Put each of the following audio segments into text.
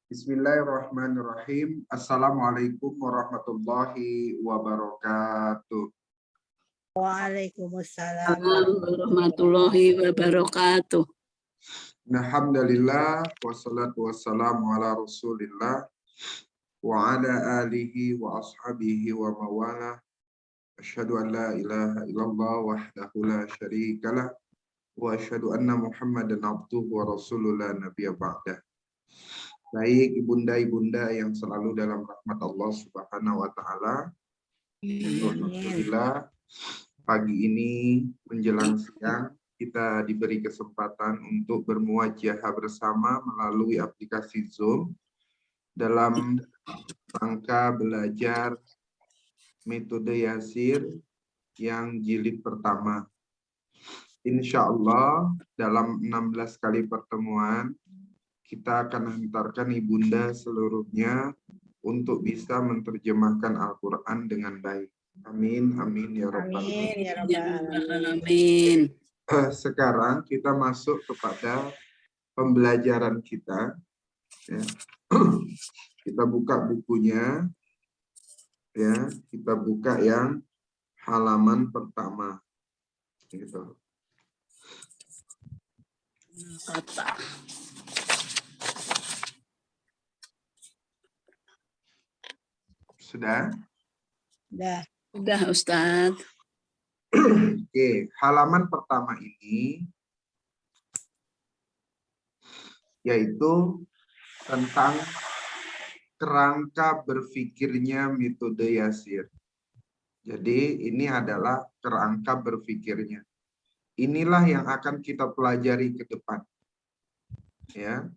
Bismillahirrahmanirrahim. Assalamualaikum warahmatullahi wabarakatuh. Waalaikumsalam warahmatullahi wabarakatuh. Alhamdulillah wassalatu wassalamu ala Rasulillah wa ala alihi wa ashabihi wa mawala. Asyhadu an la ilaha illallah wahdahu la syarikalah wa asyhadu anna Muhammadan abduhu wa rasuluhu la nabiyya ba'dah. Baik ibunda-ibunda yang selalu dalam rahmat Allah Subhanahu wa taala. Alhamdulillah pagi ini menjelang siang kita diberi kesempatan untuk bermuajahah bersama melalui aplikasi Zoom dalam rangka belajar metode Yasir yang jilid pertama. Insya Allah dalam 16 kali pertemuan kita akan hantarkan ibunda seluruhnya untuk bisa menerjemahkan Al-Quran dengan baik. Amin, amin ya rabbal Amin. Sekarang kita masuk kepada pembelajaran kita. Ya. Kita buka bukunya. Ya, kita buka yang halaman pertama. Gitu. Kata. Sudah? Sudah Ustadz. Oke, halaman pertama ini yaitu tentang kerangka berpikirnya metode Yasir. Jadi ini adalah kerangka berpikirnya. Inilah yang akan kita pelajari ke depan. Ya.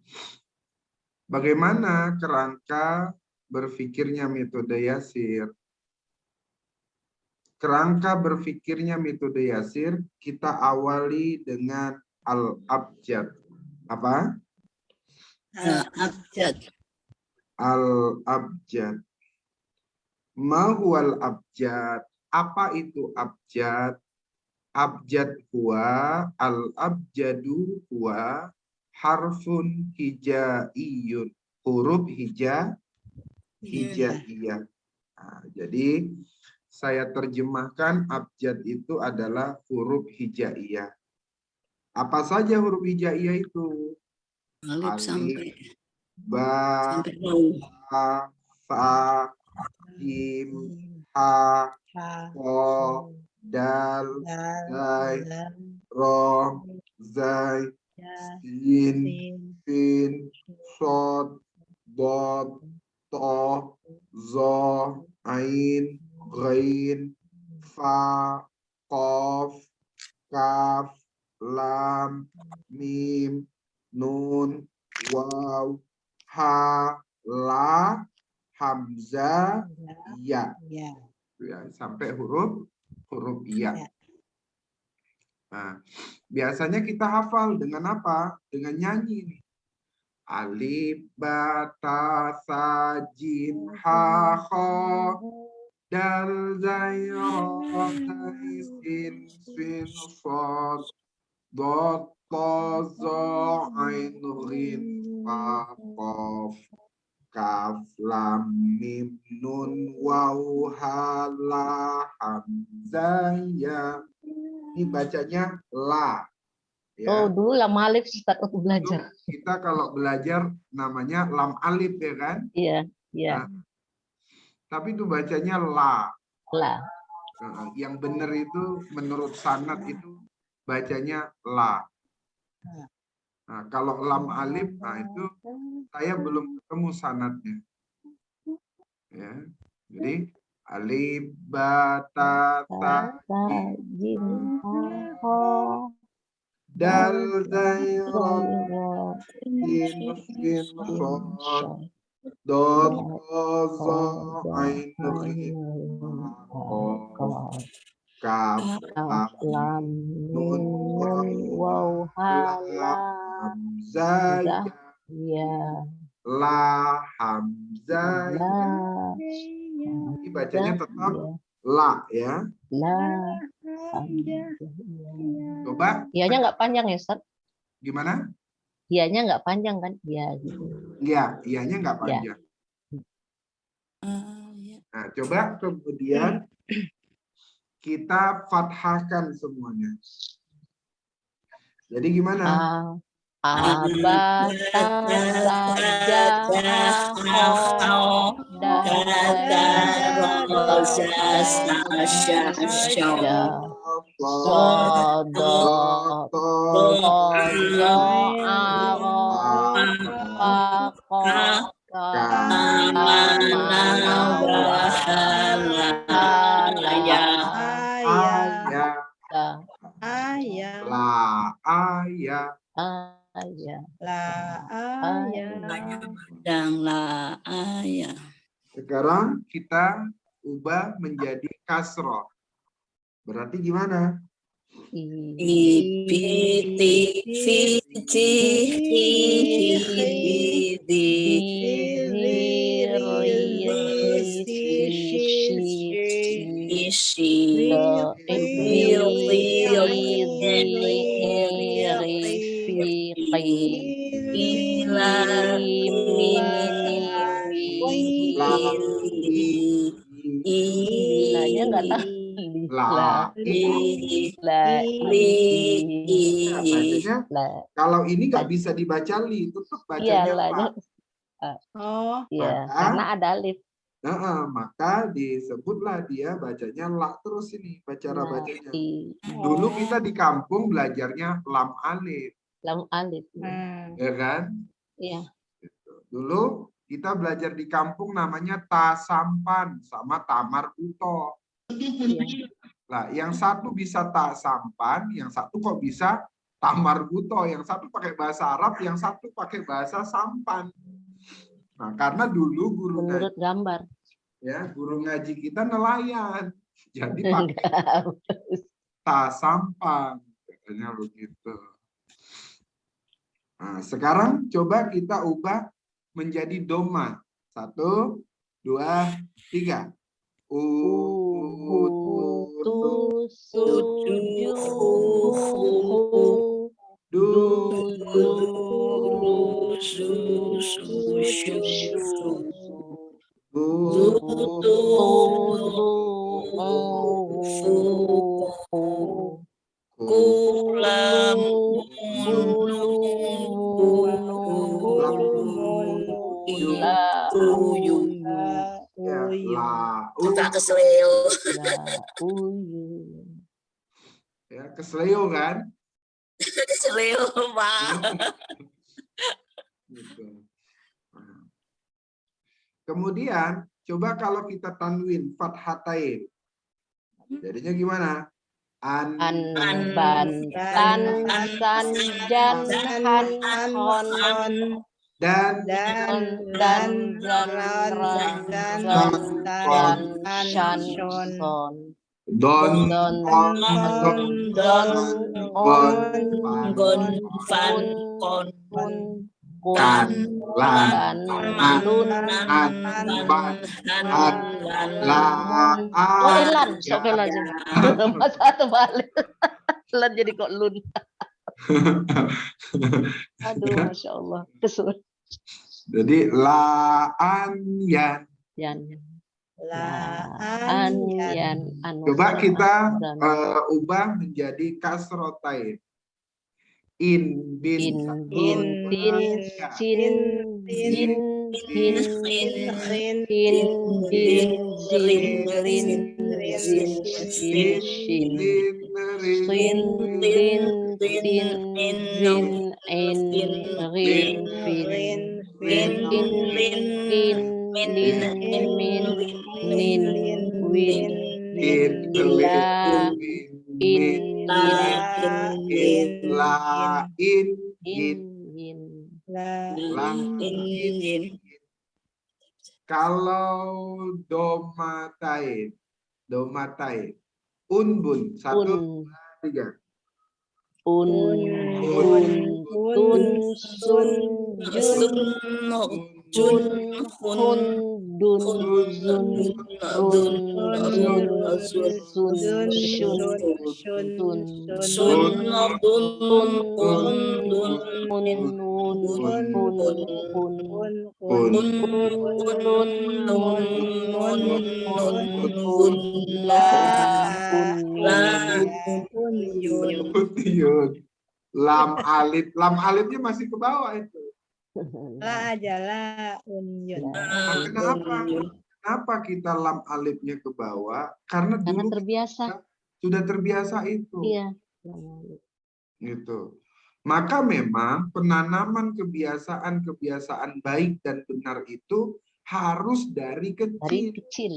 Bagaimana kerangka berpikirnya metode Yasir? Kerangka berpikirnya metode Yasir kita awali dengan al-abjad. Apa? Al-abjad. Al-abjad. Ma huwal abjad? Apa itu abjad? Abjad huwa al-abjadu huwa harfun hijaiyun. Huruf hijaiyah. Nah, jadi saya terjemahkan abjad itu adalah huruf hijaiyah. Apa saja huruf hijaiyah itu? Alif sampai ba, ha, fa, jim, ha, ko, dal, dai, ro, zai, sin, fin, sod, dod, to, zo, ain, ghain, fa, qaf, kaf, lam, mim, nun, waw, ha, la, hamzah, ya. Ya, sampai huruf ya. Nah, biasanya kita hafal dengan apa? Dengan nyanyi. Alif, ba, ta, sa, jim, ha, kha, dal, zai, ra, zai, sin, shad, dad, ta, za, ain, ghin, fa, qaf, kaf, lam, mim, nun, waw, ha, la, hamzah, ya. Ini bacanya la. Ya. Oh, dulu lam alif Ustaz waktu belajar. Kita kalau belajar namanya lam alif ya kan? Iya, iya. Nah, tapi itu bacanya la. La. Yang benar itu menurut sanad itu bacanya la. Nah, kalau lam alif, nah itu saya belum ketemu sanadnya. Ya, jadi alif, ba, ta, jim, ha, dal, zai, ra, sin, shad, dad, ta, za, ain, ghin, kaf, lam, nun, waw, ha, la, hamzah, ya. La, hamzah, ya. Ini bacanya tetap la ya. La. Coba. Ianya nggak panjang ya, Ustaz? Gimana? Ianya nggak panjang kan? Iya gitu. Iya, ianya nggak Ya. panjang. Ya. Nah, coba kemudian kita fathahkan semuanya. Jadi gimana? Aba saja ho Dan la ayah. Sekarang kita ubah menjadi kasroh. Berarti gimana? Ibiti fiji Ilanya nggak tahu. Kalau ini nggak bisa dibaca li, tetap bacanya la. Karena ada alif. Maka disebutlah dia bacanya la terus ini cara bacanya. Dulu kita di kampung belajarnya lam alif. Lam alif. Ya kan? Iya. Dulu kita belajar di kampung namanya tasampan sama tamar buto. Nah, yang satu bisa tasampan, yang satu kok bisa tamar buto, yang satu pakai bahasa Arab, yang satu pakai bahasa sampan. Nah, karena dulu guru menurut ngaji, gambar. Ya, guru ngaji kita nelayan. Jadi pakai tasampan, katanya begitu. Nah, sekarang coba kita ubah menjadi doma. 1, 2, 3. Ya, kesleo kan? Kesleo, Pak. Kemudian coba kalau kita tanwin fathatain. Jadinya gimana? Ban tan san jan han hon dan shan son don Gon fan kon kan lan lun ban la lan sampai lagi masa terbalik lan jadi kok lun. Aduh, masya Allah, kesul. Jadi laan yan. Coba kita ubah menjadi kasrotain. In bin Kalau domatain, unbun 1, 2, 3. Jun, hun, hun, dun, hun, zun, dun, run, dun, zun, zun, sun, shun, Sun, tun, sun, dun, tun, kun, un, dun, un, nun, kun, hun, kun, hun, Kun. kun, un, kun, lun, nun, nun, nun, nun, nun, un, nun, la, nun, la, unyun. Yun. Lam alif. Lam alifnya masih ke bawah itu. La aja la unyun. Nah, kenapa? Kenapa kita lam alifnya ke bawah? Karena Karena dulu terbiasa. sudah terbiasa itu. Iya. Gitu. Maka memang penanaman kebiasaan-kebiasaan baik dan benar itu harus dari Dari kecil. kecil.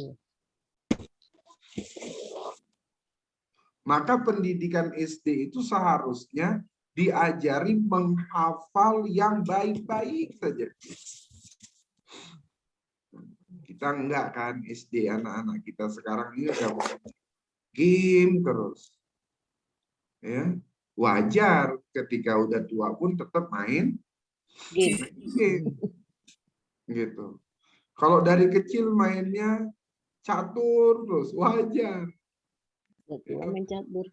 Maka pendidikan SD itu seharusnya diajari menghafal yang baik-baik saja. Kita enggak kan SD, anak-anak kita sekarang ini udah game terus. Ya, wajar ketika udah tua pun tetap main Game. game. Gitu. Kalau dari kecil mainnya catur terus wajar. Betul, main catur.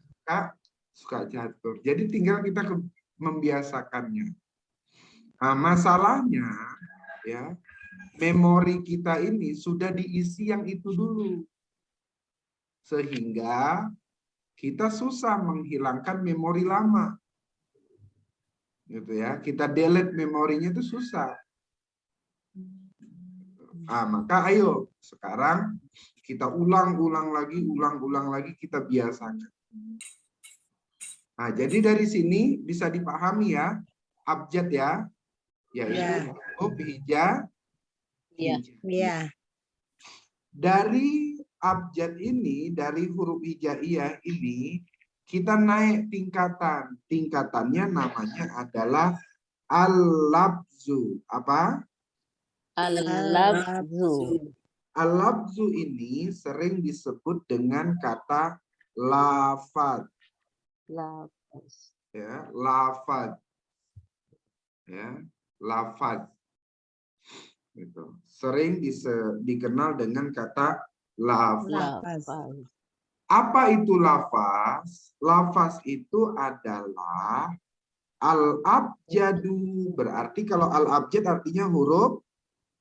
Suka catur. Jadi tinggal kita membiasakannya. Nah, masalahnya ya, memori kita ini sudah diisi yang itu dulu. Sehingga kita susah menghilangkan memori lama. Gitu ya. Kita delete memorinya itu susah. Ah, maka ayo sekarang kita ulang-ulang lagi kita biasakan. Nah, jadi dari sini bisa dipahami ya, abjad ya, yaitu huruf hija. Iya. Iya. Dari abjad ini, dari huruf hijaiyah ini, kita naik tingkatan. Tingkatannya namanya adalah al-labzu. Apa? Al-labzu. Al-labzu ini sering disebut dengan kata lafaz. Lafaz. Ya, lafaz. Ya, lafaz. Gitu. Sering dikenal dengan kata lafaz. Lafaz. Apa itu lafaz? Lafaz itu adalah al-abjadu. Berarti kalau al-abjad artinya huruf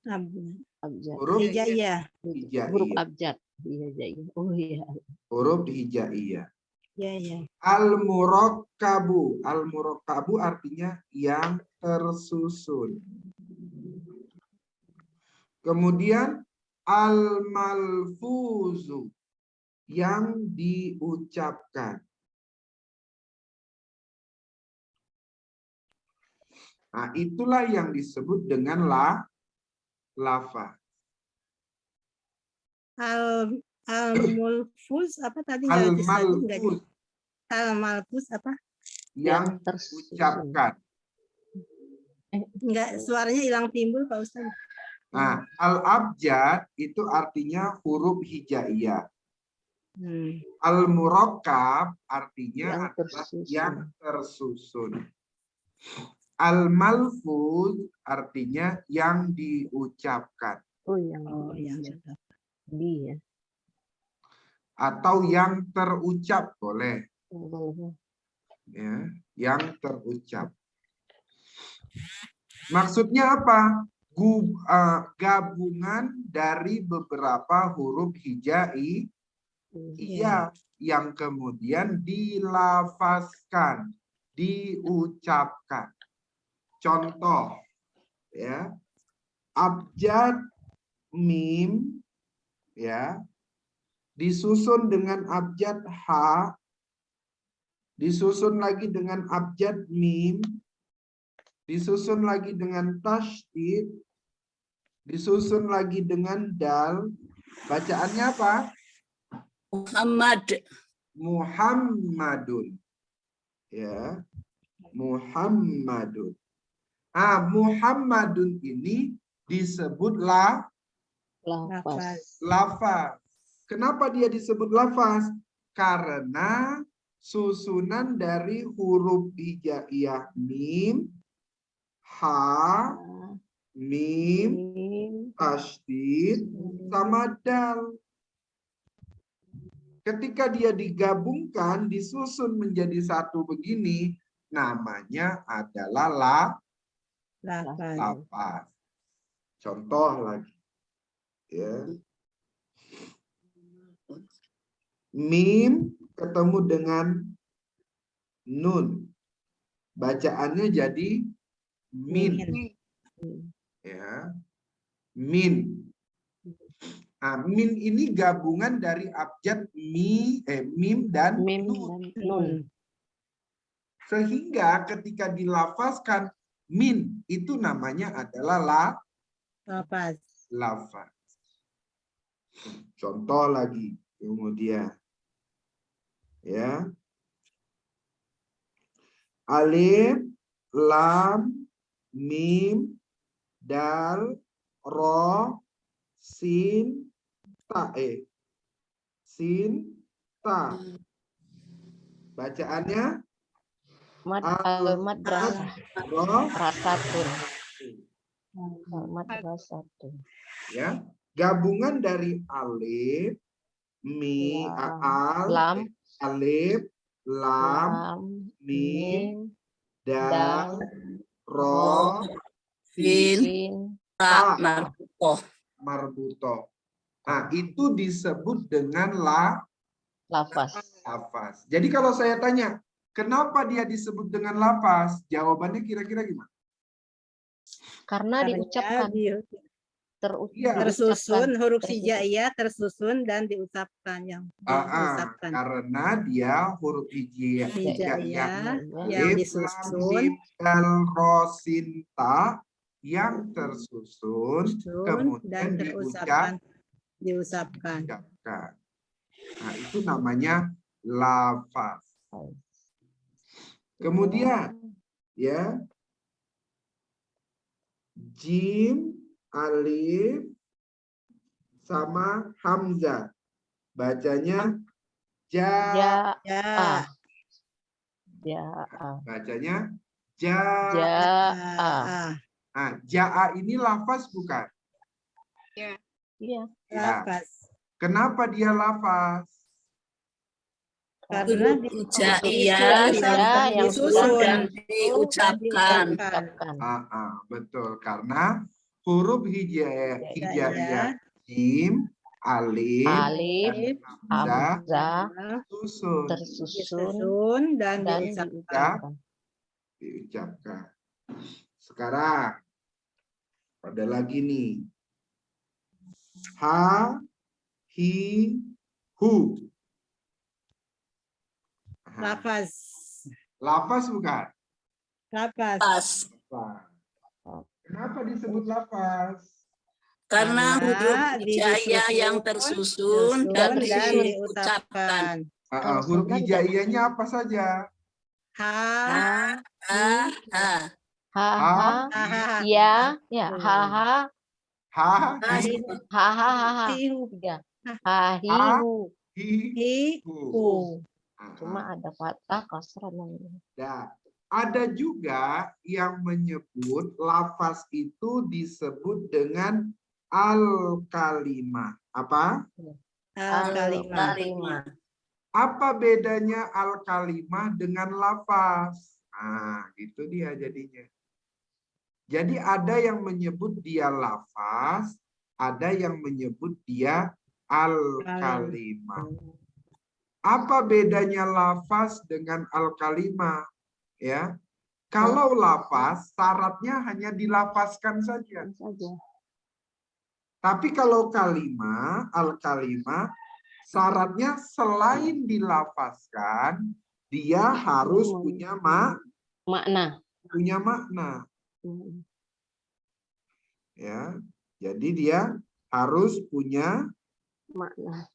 Abjad. huruf Hijaiyah. Huruf hijaiyah. abjad. Iya. Oh iya. Huruf hijaiyah. Iya, iya. Al-murakkabu. Al-murakkabu artinya yang tersusun. Kemudian al-malfuzu, yang diucapkan. Nah, itulah yang disebut dengan lafaz. Al-mulfuz apa tadi? Al-malfuz, Al-malfuz apa? yang tersusun. diucapkan. Enggak, suaranya hilang timbul Pak Ustaz. Nah, al-abjad itu artinya huruf hijaiyah. Al-murakkab artinya adalah yang tersusun. Al-malfuz artinya yang diucapkan. Oh, yang Iya. Atau yang terucap boleh. Ya, yang terucap. Maksudnya apa? Gabungan dari beberapa huruf hijaiyah yang kemudian dilafazkan, diucapkan. Contoh, ya, abjad mim, ya, disusun dengan abjad ha, disusun lagi dengan abjad mim, disusun lagi dengan tasydid, disusun lagi dengan dal. Bacaannya apa? Muhammadun. Ya, Muhammadun. Muhammadun ini disebut lafaz. Kenapa dia disebut lafaz? Karena susunan dari huruf hijaiyah mim, ha, mim, tasydid, sama dal. Ketika dia digabungkan, disusun menjadi satu begini, namanya adalah Lafaz. lafaz. Contoh lagi. Ya. Mim ketemu dengan nun. Bacaannya jadi min. Ya. Min. Nah, min ini gabungan dari abjad mim dan Mim nun. dan nun. Sehingga ketika dilafazkan min itu namanya adalah Lafaz. lafaz. Contoh lagi kemudian ya. Alif, lam, mim, dal, ro, sin, ta. Sin, ta. Bacaannya Madrasah. ro, Rasatun. Madrasatun. ya. Gabungan dari alif, Lam, alif, lam, mim, dal, ro, sin, Sin, ta, marbutoh. marbutoh. Nah, itu disebut dengan lafaz. lafaz. Jadi kalau saya tanya, kenapa dia disebut dengan lafaz? Jawabannya kira-kira gimana? Karena diucapkan. Tersusun huruf hijaiyah tersusun dan diucapkan yang diucapkan. Karena dia huruf hijaiyah yang disusun dal ro sin ta yang tersusun dan kemudian diucapkan. Nah, itu namanya lafaz. Kemudian ya, jim, alif, sama hamzah. Bacanya ja. Bacanya ja. Nah, ja'a ini lafaz bukan? Iya. Lafaz. Kenapa dia lafaz? Karena hijaiyah yang disusun dan diucapkan. Betul, karena huruf hijaiyah jim, alif, hamzah tersusun dan diucapkan. Sekarang ada lagi nih. Ha, hi, hu. lafaz. Lafaz bukan? Lafaz. Kenapa disebut lafaz? Karena huruf hijaiyah yang tersusun dan diucapkan. Huruf hijaiyahnya apa saja? Ha, ya, hi, hu. Cuma ada fathah kasrah namanya. Ada juga yang menyebut lafaz itu disebut dengan al-kalimah. Apa? Al-kalimah. Apa bedanya al-kalimah dengan lafaz? Gitu dia jadinya. Jadi ada yang menyebut dia lafaz, ada yang menyebut dia al-kalimah. Apa bedanya lafaz dengan al-kalimah? Ya, kalau lafaz syaratnya hanya dilafazkan saja. Tapi kalau kalimah, al-kalimah, syaratnya selain dilafazkan, dia harus punya makna. Punya makna. Ya, jadi dia harus punya makna.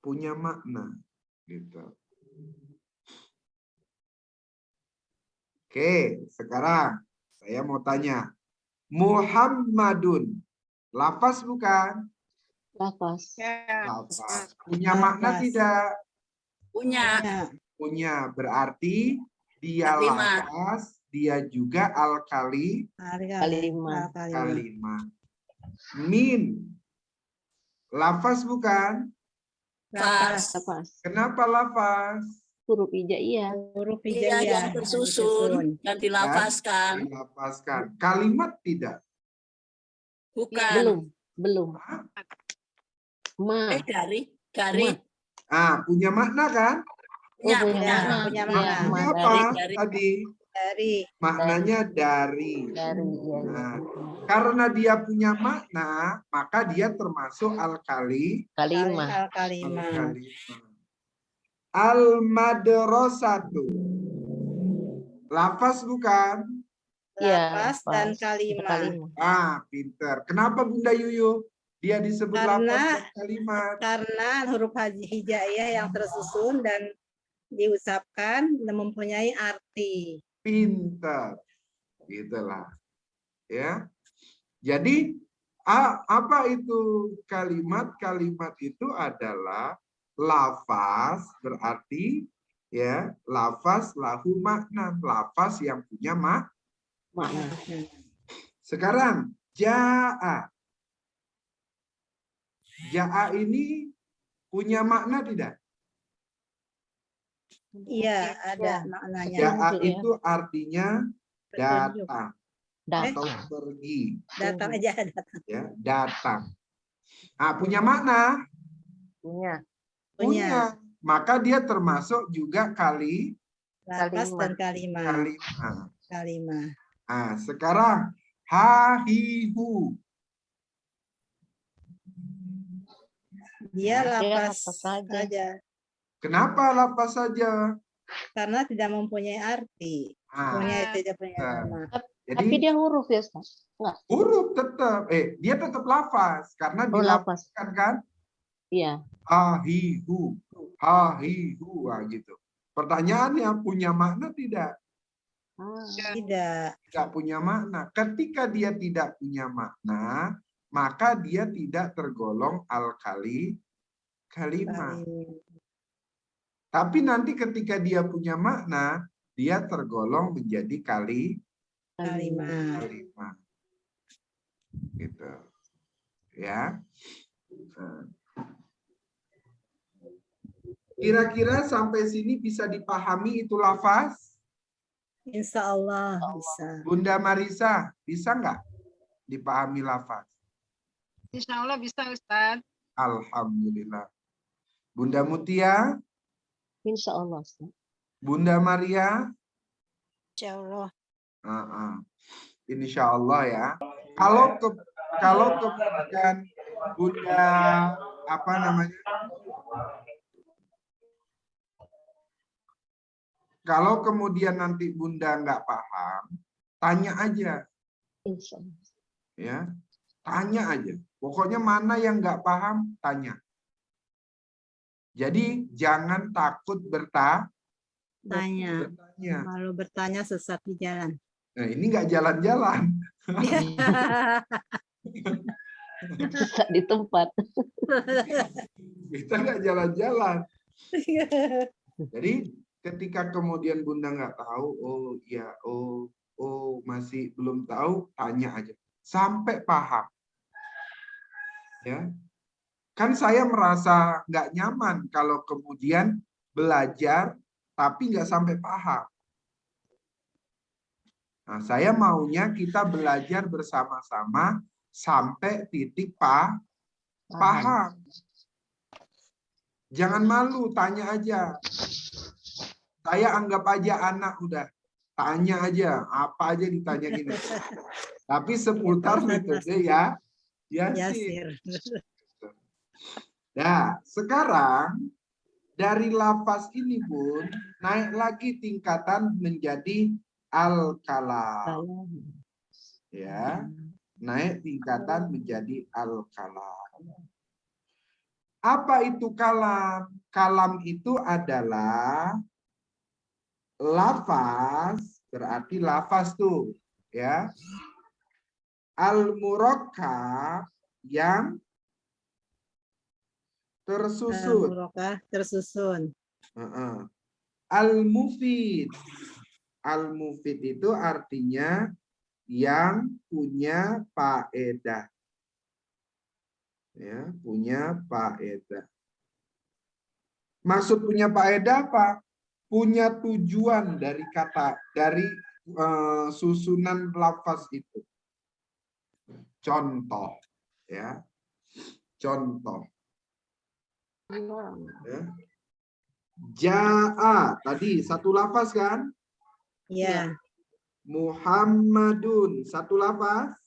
Punya makna, gitu. Oke, sekarang saya mau tanya, Muhammadun, lafaz bukan? Lafaz. Lafaz. Punya makna tidak? Punya. Punya, berarti dia lafaz dia juga alkali Kalimat. kalimat. Min, lafaz bukan? Lafaz. Lafaz. Kenapa lafaz? Huruf hijaiyah. Huruf Iya, hijaiyah yang tersusun dan dilafazkan. Dilafazkan. Kalimat tidak. Bukan. Belum. Hah? Ma. Dari. Punya makna kan? Oh, punya punya. makna. Punya Iya, makna. Maknanya ma, apa dari. tadi? Dari Maknanya dari. Dari. Iya, iya. Nah, karena dia punya makna, maka dia termasuk alkali Kalimat. kalimat. Al-madrasatu. Lafaz bukan? Iya, Lafaz dan lafaz. kalimat. Pinter. Kenapa Bunda Yuyu? Dia disebut lafaz dan kalimat. Karena huruf hijaiyah yang tersusun dan diucapkan dan mempunyai arti. Pinter. Gitulah. Ya. Jadi apa itu kalimat? Kalimat itu adalah lafaz, berarti ya, lafaz lahu makna, lafaz yang punya Makna. Sekarang jaa. Jaa ini punya makna tidak? Iya, ada maknanya. Jaa Petunjuk, ya. itu artinya Petunjuk. datang Dan. atau pergi. Datang aja datang. Ya, datang. Punya makna? Punya Maka dia termasuk juga lafaz dan kalimat. kalimat. Sekarang hahihu. Dia lafaz saja. saja. Kenapa lafaz saja? Karena tidak mempunyai arti. Tidak punya makna. Jadi Tapi dia huruf ya, Ustaz? Enggak. huruf tetap, dia tetap lafaz karena dilafazkan kan? Iya. Hahihu, gitu. Pertanyaannya punya makna tidak? Tidak punya makna. Ketika dia tidak punya makna, maka dia tidak tergolong kalimat. Tapi nanti ketika dia punya makna, dia tergolong menjadi kalimat. Gitu. Ya. Kira-kira sampai sini bisa dipahami itu lafaz? Insya Allah bisa. Bunda Marisa, bisa nggak dipahami lafaz? Insya Allah bisa, Ustaz. Alhamdulillah. Bunda Mutia? Insya Allah, Ustaz. Bunda Maria? Insya Allah. Insya Allah ya. Kalau kemudian Bunda apa namanya? Kalau kemudian nanti Bunda nggak paham, tanya aja. Insya Allah. Ya, tanya aja. Pokoknya mana yang nggak paham, tanya. Jadi jangan takut bertanya. Kalau bertanya sesat di jalan. Nah, ini nggak jalan-jalan. Sesat di tempat. Kita nggak jalan-jalan. Jadi ketika kemudian Bunda nggak tahu, masih belum tahu, tanya aja sampai paham. Ya, kan saya merasa nggak nyaman kalau kemudian belajar tapi nggak sampai paham. Nah, saya maunya kita belajar bersama-sama sampai titik paham. Jangan malu, tanya aja. Saya anggap aja anak udah. Tanya aja, apa aja ditanyain. Tapi seputar metode Yasir. Nah, sekarang dari lafaz ini pun naik lagi tingkatan menjadi al-kalam. Ya, naik tingkatan menjadi al-kalam. Apa itu kalam? Kalam itu adalah lafaz, berarti lafaz tuh, ya. Al-murakkab yang tersusun. Tersusun. Al-mufid Al-mufid itu artinya yang punya faedah. Ya, punya faedah. Maksud punya faedah apa? Punya tujuan dari kata, dari susunan lafaz itu. Contoh, ya. Contoh. Ya. Ja'a, tadi satu lafaz kan? Ya. Muhammadun, satu lafaz?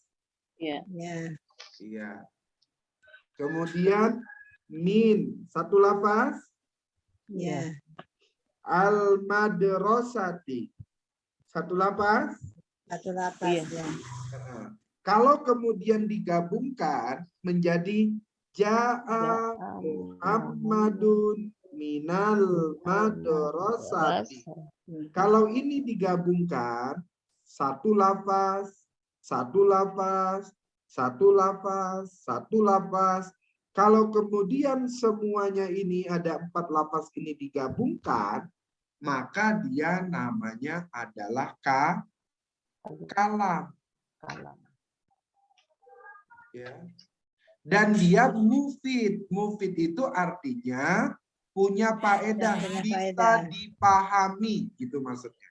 Ya. Ya. Iya. Kemudian min, satu lafaz? Ya. Al-madrasati, satu lafaz? Satu lapas. Ya. Kalau kemudian digabungkan menjadi Ja'a Muhammadun minal madrasati. Kalau ini digabungkan satu lafaz, satu lafaz, satu lafaz, satu lafaz. Kalau kemudian semuanya ini ada 4 lafaz ini digabungkan, maka dia namanya adalah kalam. Ya. Dan dia mufid. Mufid itu artinya punya faedah, bisa dipahami, gitu maksudnya.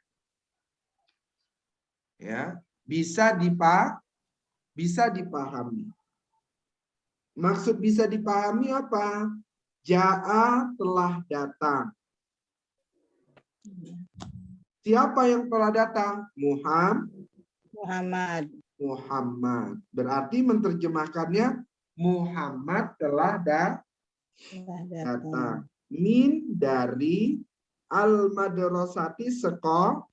Ya, bisa dipahami. Maksud bisa dipahami apa? Ja'a telah datang. Siapa yang telah datang? Muhammad. Muhammad. Berarti menerjemahkannya Muhammad telah datang. Min dari al-madrasati sekolah.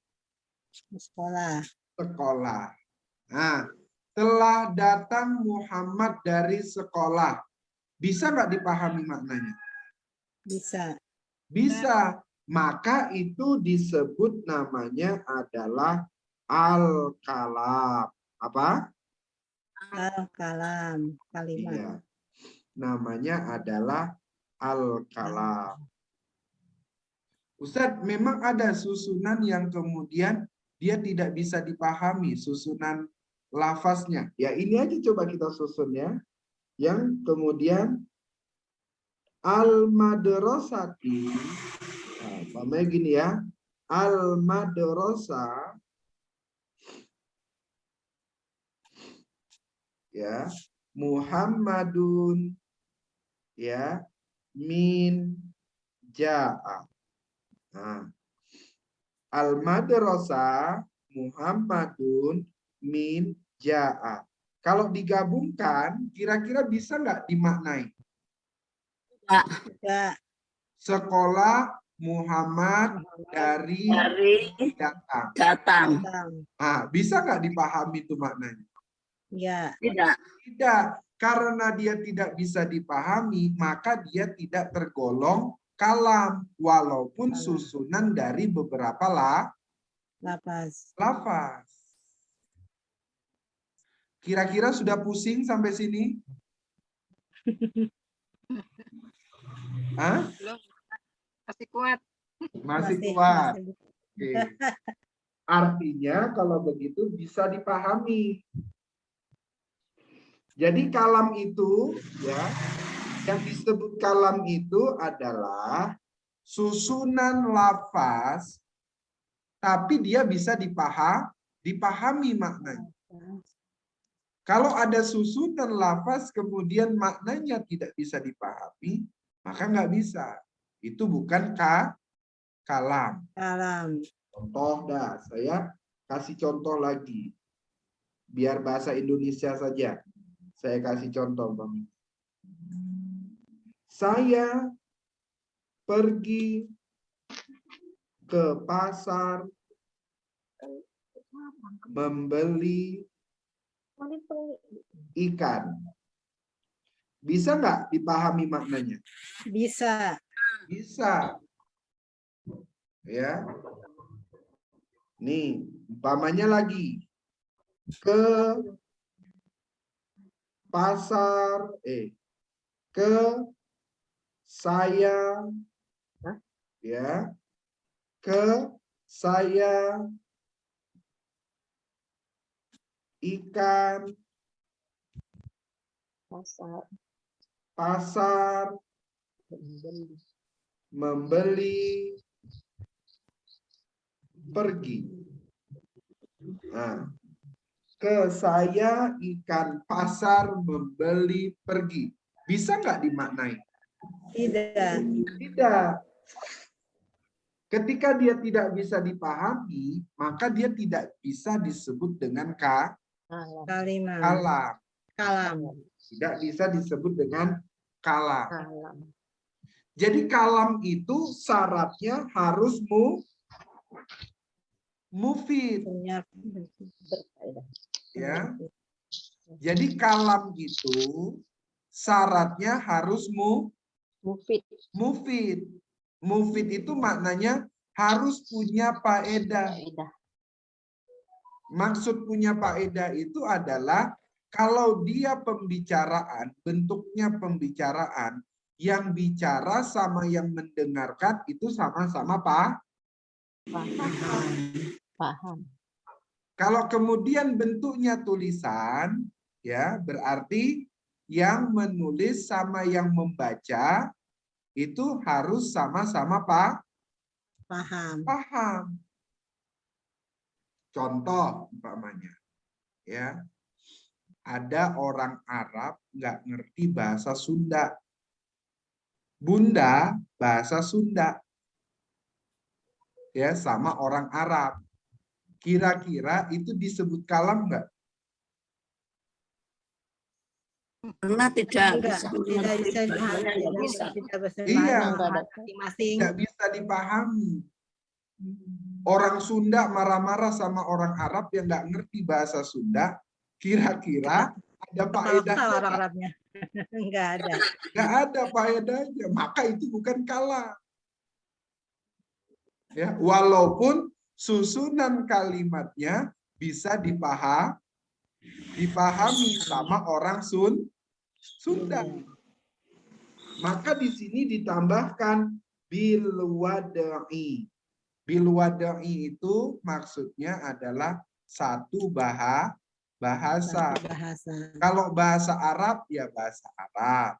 Nah, telah datang Muhammad dari sekolah. Bisa nggak dipahami maknanya? Bisa. Bisa. Maka itu disebut namanya adalah al-kalam. Apa? Al-kalam. Kalimat. Iya. Namanya adalah al-kalam. Ustadz, memang ada susunan yang kemudian dia tidak bisa dipahami, susunan lafaznya. Ya ini aja coba kita susun ya. Yang kemudian al-madrasati, namanya gini ya, al-madrasah, ya, Muhammadun, ya, min ja'a. Nah, al-madrasah Muhammadun min ja'a. Kalau digabungkan, kira-kira bisa nggak dimaknai? Ya. Sekolah Muhammad dari datang. Nah, bisa nggak dipahami itu maknanya? Ya. Tidak. Tidak. Karena dia tidak bisa dipahami, maka dia tidak tergolong kalam. Walaupun susunan dari beberapa Lapas. lafaz. Kira-kira sudah pusing sampai sini? Hah? Belum. Masih kuat. Masih kuat. Oke. Artinya kalau begitu bisa dipahami. Jadi kalam itu ya, yang disebut kalam itu adalah susunan lafaz tapi dia bisa dipahami maknanya. Kalau ada susunan lafaz kemudian maknanya tidak bisa dipahami, maka nggak bisa. Itu bukan kalam. Contoh dah, saya kasih contoh lagi. Biar bahasa Indonesia saja. Saya kasih contoh, Bang. Saya pergi ke pasar membeli ikan. Bisa nggak dipahami maknanya? Bisa. Bisa. Ya. Nih, umpamanya lagi. Ke pasar, ke saya, ya, ke saya ikan, Pasar. pasar, membeli, pergi. Nah, ke saya ikan, pasar, membeli, pergi. Bisa nggak dimaknai? Tidak. Tidak. Ketika dia tidak bisa dipahami, maka dia tidak bisa disebut dengan Kalimat. kalam. Kalam. Tidak bisa disebut dengan kalam. Kalam. Jadi kalam itu syaratnya harus mufid. Punya Berfaedah. Ya. Jadi kalam itu syaratnya harus Mufid. mufid. Mufid itu maknanya harus punya faedah. Faedah. Maksud punya faedah itu adalah kalau dia pembicaraan, bentuknya pembicaraan, yang bicara sama yang mendengarkan itu sama-sama Paham. Kalau kemudian bentuknya tulisan, ya berarti yang menulis sama yang membaca itu harus sama-sama paham. paham. Contoh umpamanya, ya ada orang Arab nggak ngerti bahasa Sunda. Bunda bahasa Sunda, ya sama orang Arab. Kira-kira itu disebut kalam nggak? Karena tidak Enggak, bisa tidak bisa dipahami. Tidak bisa. Tidak bisa Iya. dipahami masing-masing. Tidak bisa dipahami. Orang Sunda marah-marah sama orang Arab yang nggak ngerti bahasa Sunda. Kira-kira ada faedahnya? Orang Arabnya. Enggak ada. Nggak ada faedahnya. Maka itu bukan kalam. Ya, walaupun susunan kalimatnya bisa dipahami sama orang Sunda. Maka di sini ditambahkan bil wada'i. Bil wada'i itu maksudnya adalah satu bahasa. Kalau bahasa Arab ya bahasa Arab.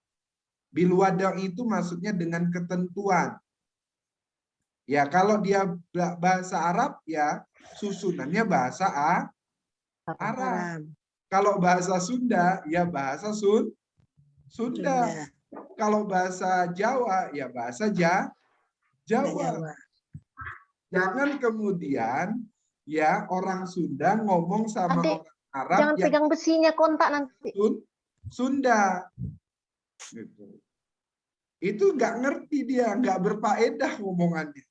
Bil wada'i itu maksudnya dengan ketentuan. Ya kalau dia bahasa Arab ya susunannya bahasa Arab. Kalau bahasa Sunda, ya bahasa Sunda. Kalau bahasa Jawa, ya bahasa Jawa. Jangan kemudian ya orang Sunda ngomong sama Adik, orang Arab jangan yang pegang besinya, kontak nanti. Sunda. Gitu. Itu nggak ngerti dia, nggak berfaedah ngomongannya.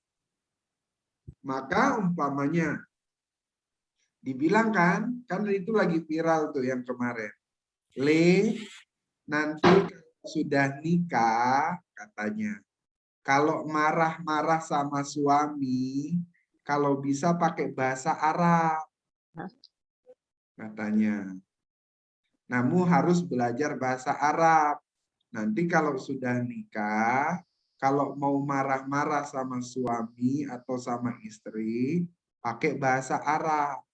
Maka umpamanya dibilang kan itu lagi viral tuh yang kemarin. Nanti sudah nikah katanya. Kalau marah-marah sama suami, kalau bisa pakai bahasa Arab. Katanya. Namun harus belajar bahasa Arab. Nanti kalau sudah nikah, kalau mau marah-marah sama suami atau sama istri, pakai bahasa Arab.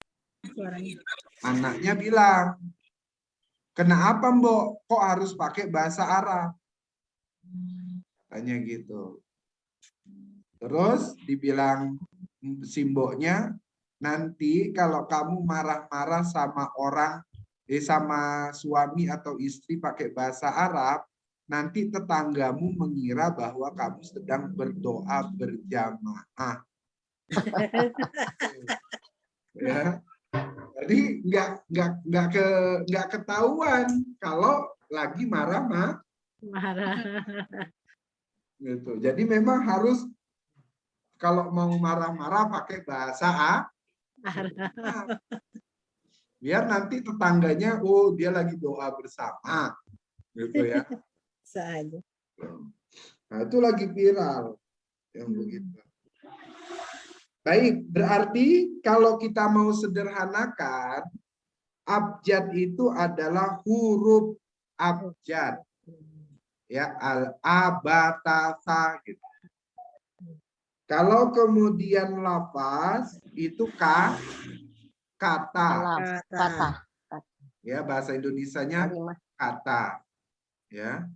Anaknya bilang, kenapa Mbok? Kok harus pakai bahasa Arab? Tanya gitu. Terus dibilang simboknya, nanti kalau kamu marah-marah sama sama suami atau istri pakai bahasa Arab, nanti tetanggamu mengira bahwa kamu sedang berdoa berjamaah. Ya. Jadi nggak ketahuan kalau lagi marah. Gitu. Jadi memang harus kalau mau marah-marah pakai bahasa Arab. Biar nanti tetangganya, oh dia lagi doa bersama, gitu ya. Saja. Nah itu lagi viral yang begitu. Baik, berarti kalau kita mau sederhanakan, abjad itu adalah huruf abjad. Ya, al-abatasa gitu. Kalau kemudian lafaz itu kata. Ya, bahasa Indonesianya Kalimat. kata. Ya.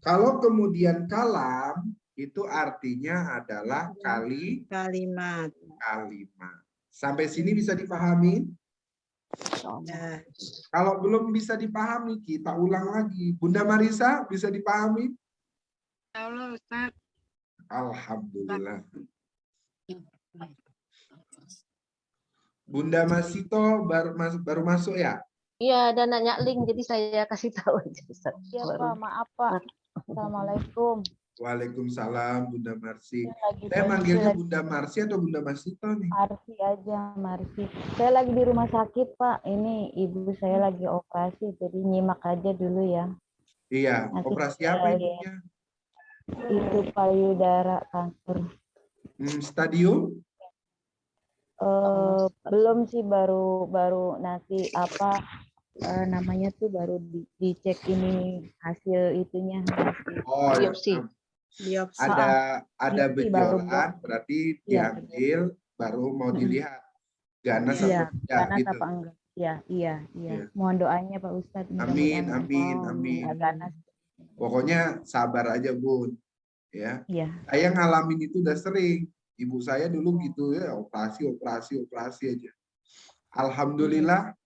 Kalau kemudian kalam itu artinya adalah Kalimat. kalimat. Sampai sini bisa dipahami? Ya. Kalau belum bisa dipahami, kita ulang lagi. Bunda Marisa bisa dipahami? Allah Ustaz. Alhamdulillah. Bunda Masito baru masuk ya? Iya, ada nanya link, jadi saya kasih tahu aja. Ustaz. Iya Baru. Pak, maaf Pak. Assalamualaikum. Waalaikumsalam Bunda Marsi. Lagi Saya manggilnya lagi Bunda Marsi atau Bunda Masito nih? Marsi aja, Marsi. Saya lagi di rumah sakit Pak. Ini ibu saya lagi operasi, jadi nyimak aja dulu ya. Iya, Nanti operasi saya apa lihat. ibunya? Itu payudara kanker. Stadium? Belum sih, baru nanti apa namanya tuh baru dicek ini hasil itunya. Oh, ya. Biopsi. Biopsi. Ada Biopsi baru benjolan, berarti Iya, diambil, baru mau dilihat ganas Iya, atau tidak ganas gitu. apa enggak? Iya. Iya. Mohon doanya Pak Ustadz. Amin, mudah-mudahan amin, amin. enggak ganas. Pokoknya sabar aja, Bun. Ya. Iya. Saya ngalamin itu udah sering. Ibu saya dulu gitu ya, operasi aja. Alhamdulillah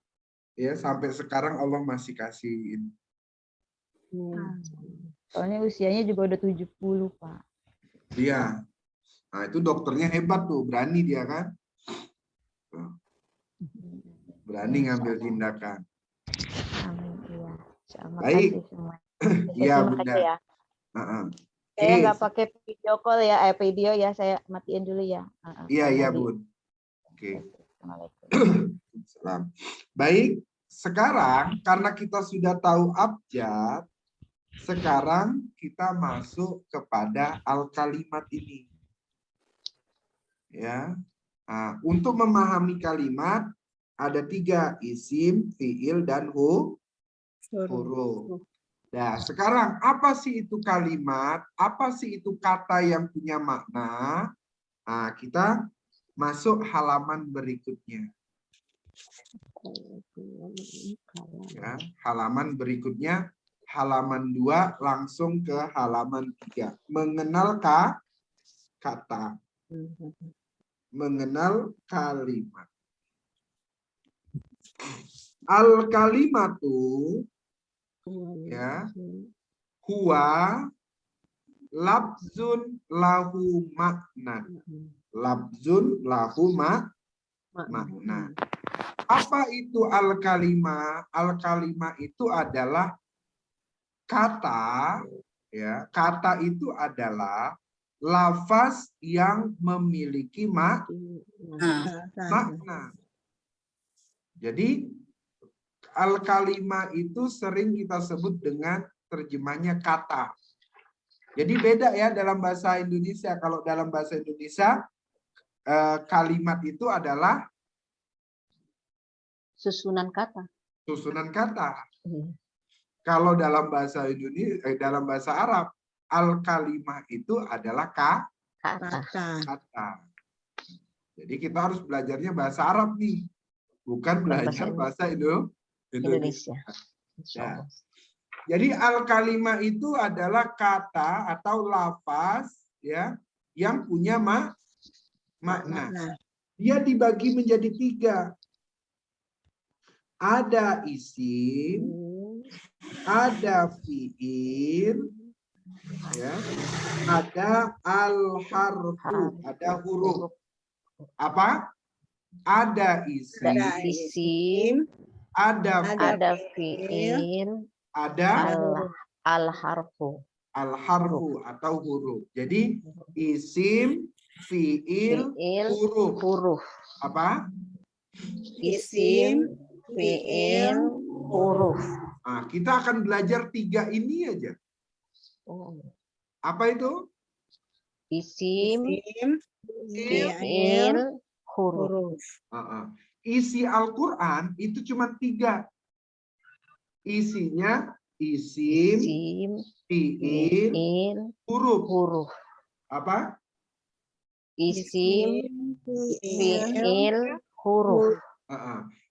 ya sampai sekarang Allah masih kasihin. Soalnya usianya juga udah 70, Pak. Iya. Nah, itu dokternya hebat tuh, berani dia kan? Berani ngambil tindakan. Amin, iya. Baik. Makasih semua. Iya, Terima Bunda. kasih ya. Saya nggak pakai video call ya, video ya, saya matiin dulu ya. Iya, Bun. Oke. Assalamualaikum. Salam. Baik, sekarang karena kita sudah tahu abjad, sekarang kita masuk kepada al-kalimat ini. Ya. Nah, untuk memahami kalimat ada 3, isim, fiil, dan huruf. Nah, sekarang apa sih itu kalimat? Apa sih itu kata yang punya makna? Nah, kita masuk halaman berikutnya. Ya, halaman berikutnya, halaman 2 langsung ke halaman 3. Mengenal kata. Mengenal kalimat. Al-kalimatu ya huwa labzun lahu makna. Labzun lahu makna. Apa itu al-kalimah? Al-kalimah itu adalah kata, ya. Kata itu adalah lafaz yang memiliki makna. Jadi al-kalimah itu sering kita sebut dengan terjemahnya kata. Jadi beda ya dalam bahasa Indonesia. Kalau dalam bahasa Indonesia kalimat itu adalah Susunan kata. Susunan kata. Kalau dalam bahasa Indonesia, dalam bahasa Arab, al-kalimah itu adalah kata. Jadi kita harus belajarnya bahasa Arab nih, bukan belajar bahasa Indonesia. Ya. Jadi al-kalimah itu adalah kata atau lafaz ya yang punya makna. Dia dibagi menjadi 3. Ada isim, ada fiil, ya, ada al-harfu, ada huruf. Apa? Ada isim, ada fiil, ada al-harfu. Al-harfu atau huruf. Jadi isim, fiil, huruf. Apa? Isim, fiil, huruf. Nah, kita akan belajar 3 ini aja. Apa itu? Isim, fiil, huruf. Isi Al-Quran itu cuma 3. Isinya isim, fiil, huruf. Apa? Isim, fiil, huruf.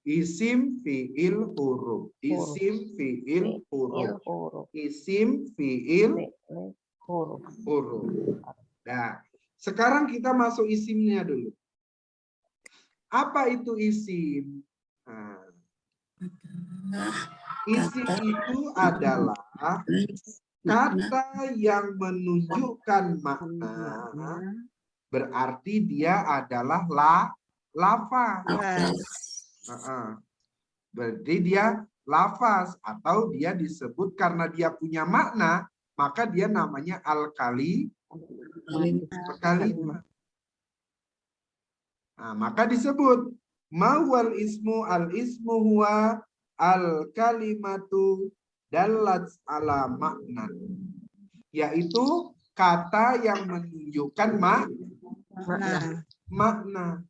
Isim fiil huruf. Isim fiil huruf. huruf. Isim fiil Huruf. huruf. Nah, sekarang kita masuk isimnya dulu. Apa itu isim? Nah, isim itu adalah kata yang menunjukkan makna, berarti dia adalah lafaz. Berarti dia lafaz atau dia disebut karena dia punya makna, maka dia namanya al-kalimah. Nah, maka disebut mawal ismu al-ismu huwa al-kalimatu dallat ala makna, yaitu kata yang menunjukkan makna.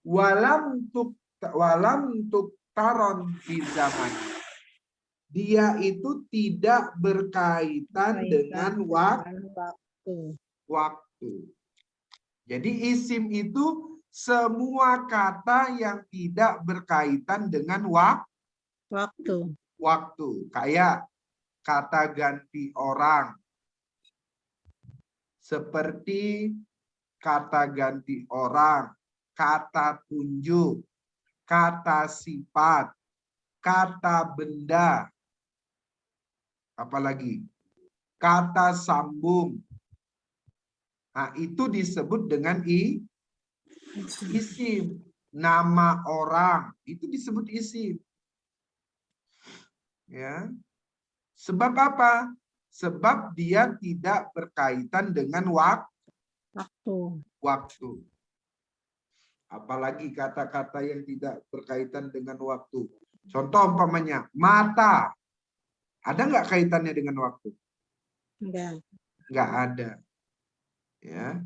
Walam tuk taron di zaman. Dia itu tidak berkaitan dengan waktu. Jadi isim itu semua kata yang tidak berkaitan dengan waktu. Kayak kata ganti orang. Seperti kata ganti orang, kata tunjuk, kata sifat, kata benda. Apalagi? Kata sambung. Nah, itu disebut dengan isim. Nama orang itu disebut isim. Ya. Sebab apa? Sebab dia tidak berkaitan dengan waktu. Apalagi kata-kata yang tidak berkaitan dengan waktu. Contoh umpamanya mata. Ada nggak kaitannya dengan waktu? Nggak ada. Ya.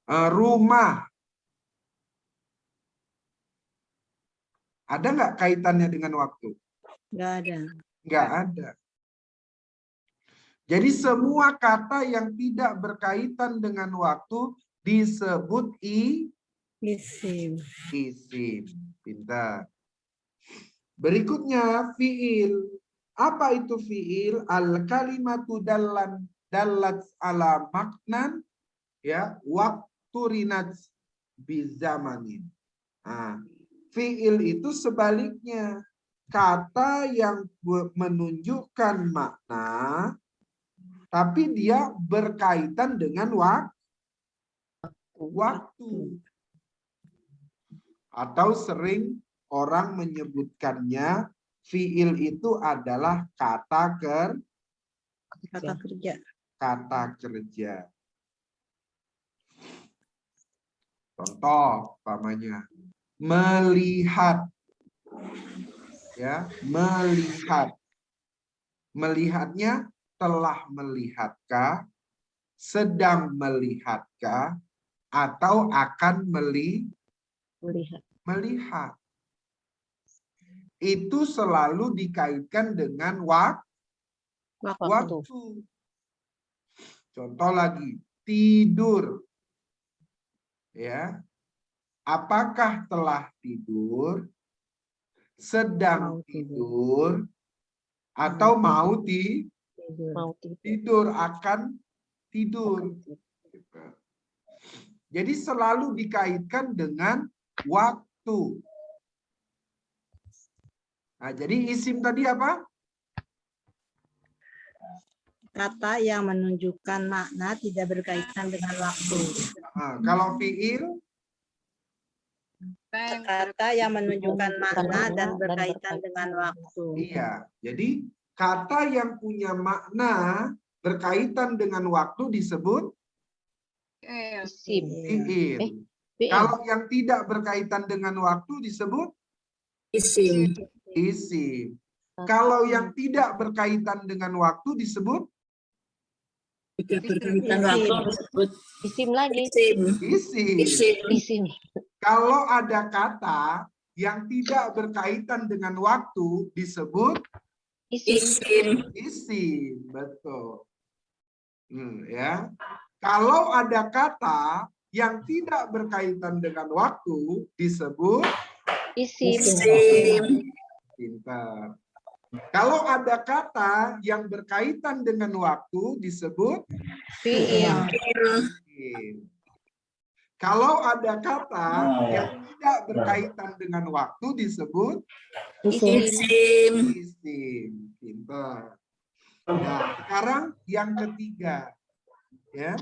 Rumah. Ada nggak kaitannya dengan waktu? Nggak ada. Jadi semua kata yang tidak berkaitan dengan waktu disebut isim. Pintar. Berikutnya fiil. Apa itu fiil? Al-kalimatu dallat ala maknan, ya, waktu rinat bizamanin. Nah, fiil itu sebaliknya, kata yang menunjukkan makna tapi dia berkaitan dengan waktu. Atau sering orang menyebutkannya fiil itu adalah kata kerja. Contoh umpamanya melihat. Ya, melihat. Melihatnya telah melihatkah, sedang melihatkah, atau akan melihat. Itu selalu dikaitkan dengan waktu. Contoh lagi, tidur. Ya. Apakah telah tidur, sedang tidur, atau mau tidur, akan tidur. Jadi selalu dikaitkan dengan waktu. Nah, jadi isim tadi apa? Kata yang menunjukkan makna tidak berkaitan dengan waktu. Nah, kalau fiil? Kata yang menunjukkan makna dan berkaitan dengan waktu. Iya, jadi kata yang punya makna berkaitan dengan waktu disebut Isim. fiil. Kalau yang tidak berkaitan dengan waktu disebut Isim. Kalau yang tidak berkaitan dengan waktu disebut Tidak berkaitan waktu disebut Isim lagi. Isim. Kalau ada kata yang tidak berkaitan dengan waktu disebut Isim. betul. Ya. Kalau ada kata yang tidak berkaitan dengan waktu disebut Isim. Isim. Pintar. Kalau ada kata yang berkaitan dengan waktu disebut Fiil. fiil. Kalau ada kata yang tidak berkaitan dengan waktu disebut Isim. Isim. isim. Pintar. Nah, sekarang yang ketiga. Ya.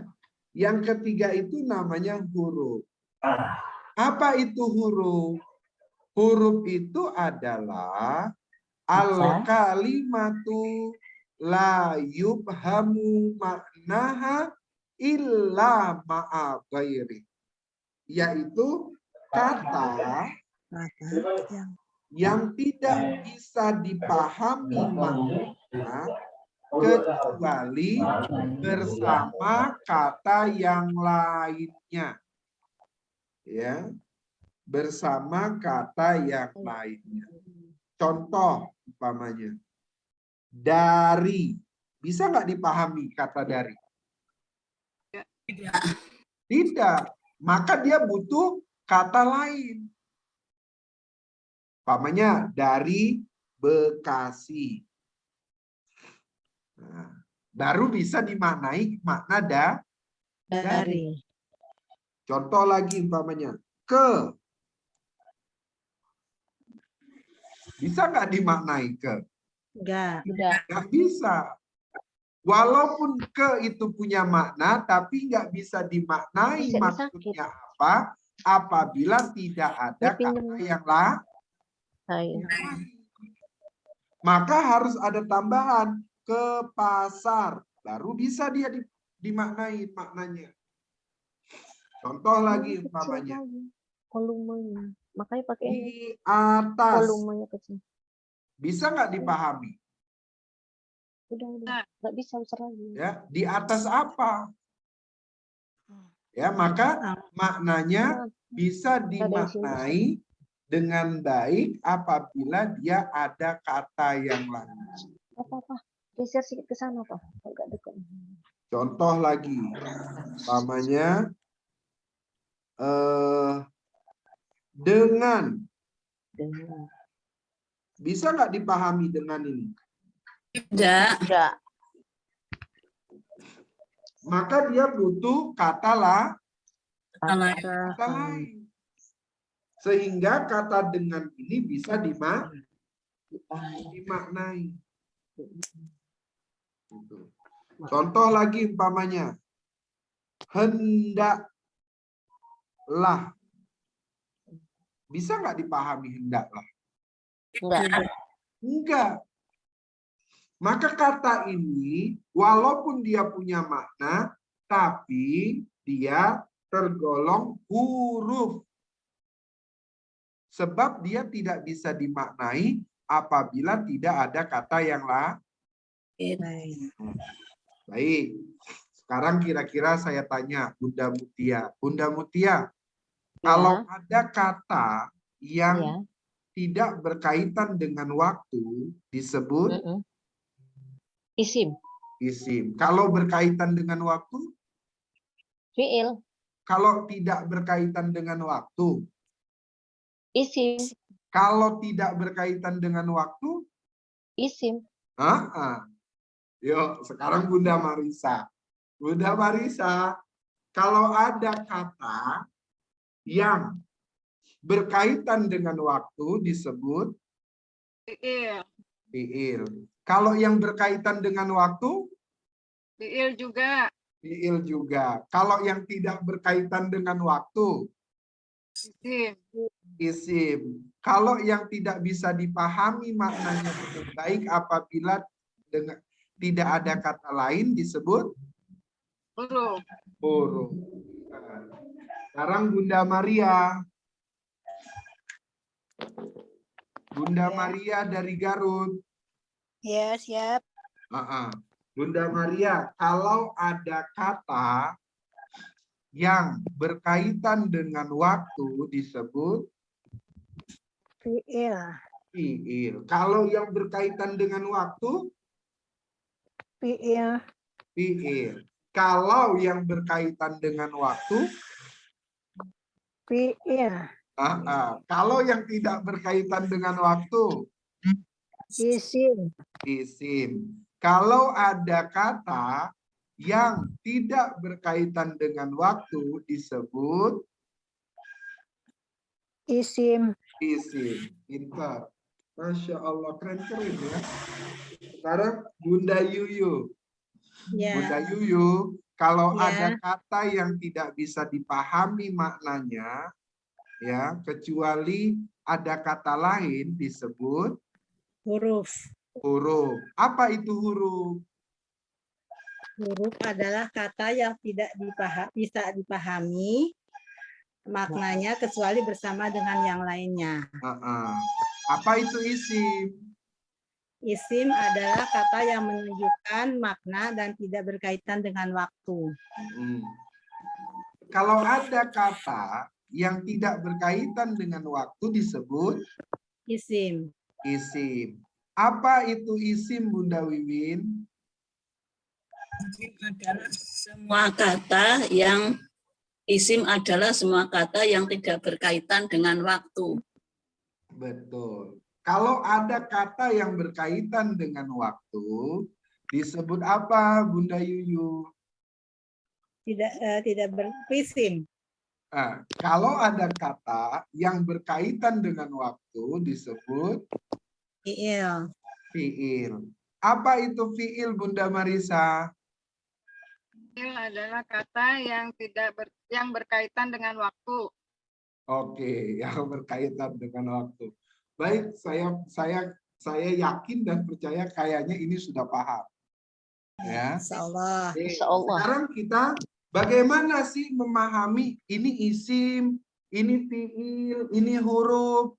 Yang ketiga itu namanya huruf. Apa itu huruf? Huruf itu adalah al-kalimatu la yubhamu maknaha illa ma'a ghairi. Yaitu kata yang tidak bisa dipahami makna kecuali bersama kata yang lainnya. Ya, bersama kata yang lainnya. Contoh umpamanya, dari. Bisa nggak dipahami kata dari? Tidak. Tidak. Maka dia butuh kata lain. Umpamanya dari Bekasi. Nah, baru bisa dimaknai makna dari. Contoh lagi umpamanya, ke. Bisa nggak dimaknai ke? Enggak. Nggak bisa. Walaupun ke itu punya makna, tapi nggak bisa dimaknai Bisa maksudnya apa apabila tidak ada kata yang lain. Maka harus ada tambahan ke pasar, baru bisa dia dimaknai maknanya. Contoh lagi umpamanya, Volumenya. Makanya pakai ini. di atas. Volumenya kecil. Bisa nggak dipahami? Udah. Nggak bisa besar lagi. Ya, di atas apa? Ya, maka maknanya bisa dimaknai dengan baik apabila dia ada kata yang lain. Apa-apa. Geser sedikit ke sana, Pak. Agak dekat. Contoh lagi, umpamanya dengan. Bisa nggak dipahami dengan ini? Tidak. Enggak. Maka dia butuh kata Kata lain. Sehingga kata dengan ini bisa dimaknai. Contoh lagi umpamanya, hendaklah. Bisa nggak dipahami hendaklah? Enggak. Maka kata ini, walaupun dia punya makna, tapi dia tergolong huruf. Sebab dia tidak bisa dimaknai apabila tidak ada kata yang lain. Baik. Sekarang kira-kira saya tanya Bunda Mutia. Bunda Mutia, kalau ada kata yang tidak berkaitan dengan waktu disebut Isim. isim. Kalau berkaitan dengan waktu? Fiil. Kalau tidak berkaitan dengan waktu? Isim. Kalau tidak berkaitan dengan waktu? Isim. Yuk, sekarang Bunda Marisa. Bunda Marisa, kalau ada kata yang berkaitan dengan waktu disebut Fiil. fiil. Kalau yang berkaitan dengan waktu? Fiil juga. Fiil juga. Kalau yang tidak berkaitan dengan waktu? Isim. Isim. Kalau yang tidak bisa dipahami maknanya dengan baik apabila tidak ada kata lain disebut Huruf. huruf. Sekarang Bunda Maria. Bunda Maria dari Garut. Ya, siap. Bunda Maria, kalau ada kata yang berkaitan dengan waktu disebut Fiil. fiil. Kalau yang berkaitan dengan waktu? Fiil. Fiil. Kalau yang berkaitan dengan waktu? Fiil. Kalau yang tidak berkaitan dengan waktu, Isim. isim. Kalau ada kata yang tidak berkaitan dengan waktu disebut Isim. isim. Pintar. Masya Allah, keren-keren ya. Sekarang Bunda Yuyu. Bunda Ya. Yuyu, kalau Ya. ada kata yang tidak bisa dipahami maknanya, ya, kecuali ada kata lain disebut Huruf. huruf. Apa itu huruf? Huruf adalah kata yang tidak bisa dipahami maknanya kecuali bersama dengan yang lainnya. Apa itu isim? Isim adalah kata yang menunjukkan makna dan tidak berkaitan dengan waktu. Kalau ada kata yang tidak berkaitan dengan waktu disebut Isim. isim. Apa itu isim, Bunda Wiwin? Isim adalah semua kata yang tidak berkaitan dengan waktu. Betul. Kalau ada kata yang berkaitan dengan waktu disebut apa, Bunda Yuyu? Tidak berisim. Kalau ada kata yang berkaitan dengan waktu disebut Fiil. fiil. Apa itu fiil, Bunda Marisa? Fiil adalah kata yang berkaitan dengan waktu. Oke, yang berkaitan dengan waktu. Baik, saya yakin dan percaya kayaknya ini sudah paham. Ya. Insyaallah. Insyaallah. Sekarang kita bagaimana sih memahami ini isim, ini fiil, ini huruf?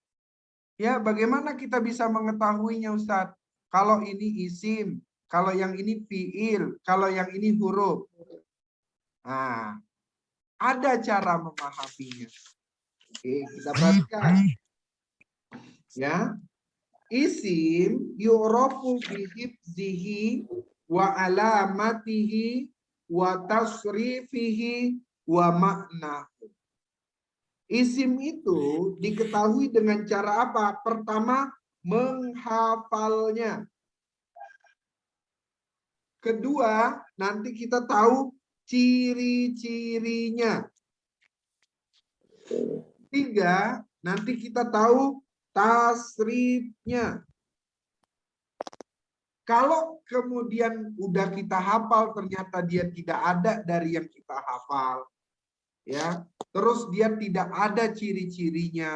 Ya, bagaimana kita bisa mengetahuinya, Ustadz? Kalau ini isim, kalau yang ini fiil, kalau yang ini huruf. Nah, ada cara memahaminya. Oke, kita perhatikan. Ya. Isim yu'rafu bihifzihi wa alamatihi wa tasrifihi wa maknahu. Isim itu diketahui dengan cara apa? Pertama, menghafalnya. Kedua, nanti kita tahu ciri-cirinya. Tiga, nanti kita tahu tasrifnya. Kalau kemudian udah kita hafal, ternyata dia tidak ada dari yang kita hafal, ya. Terus dia tidak ada ciri-cirinya.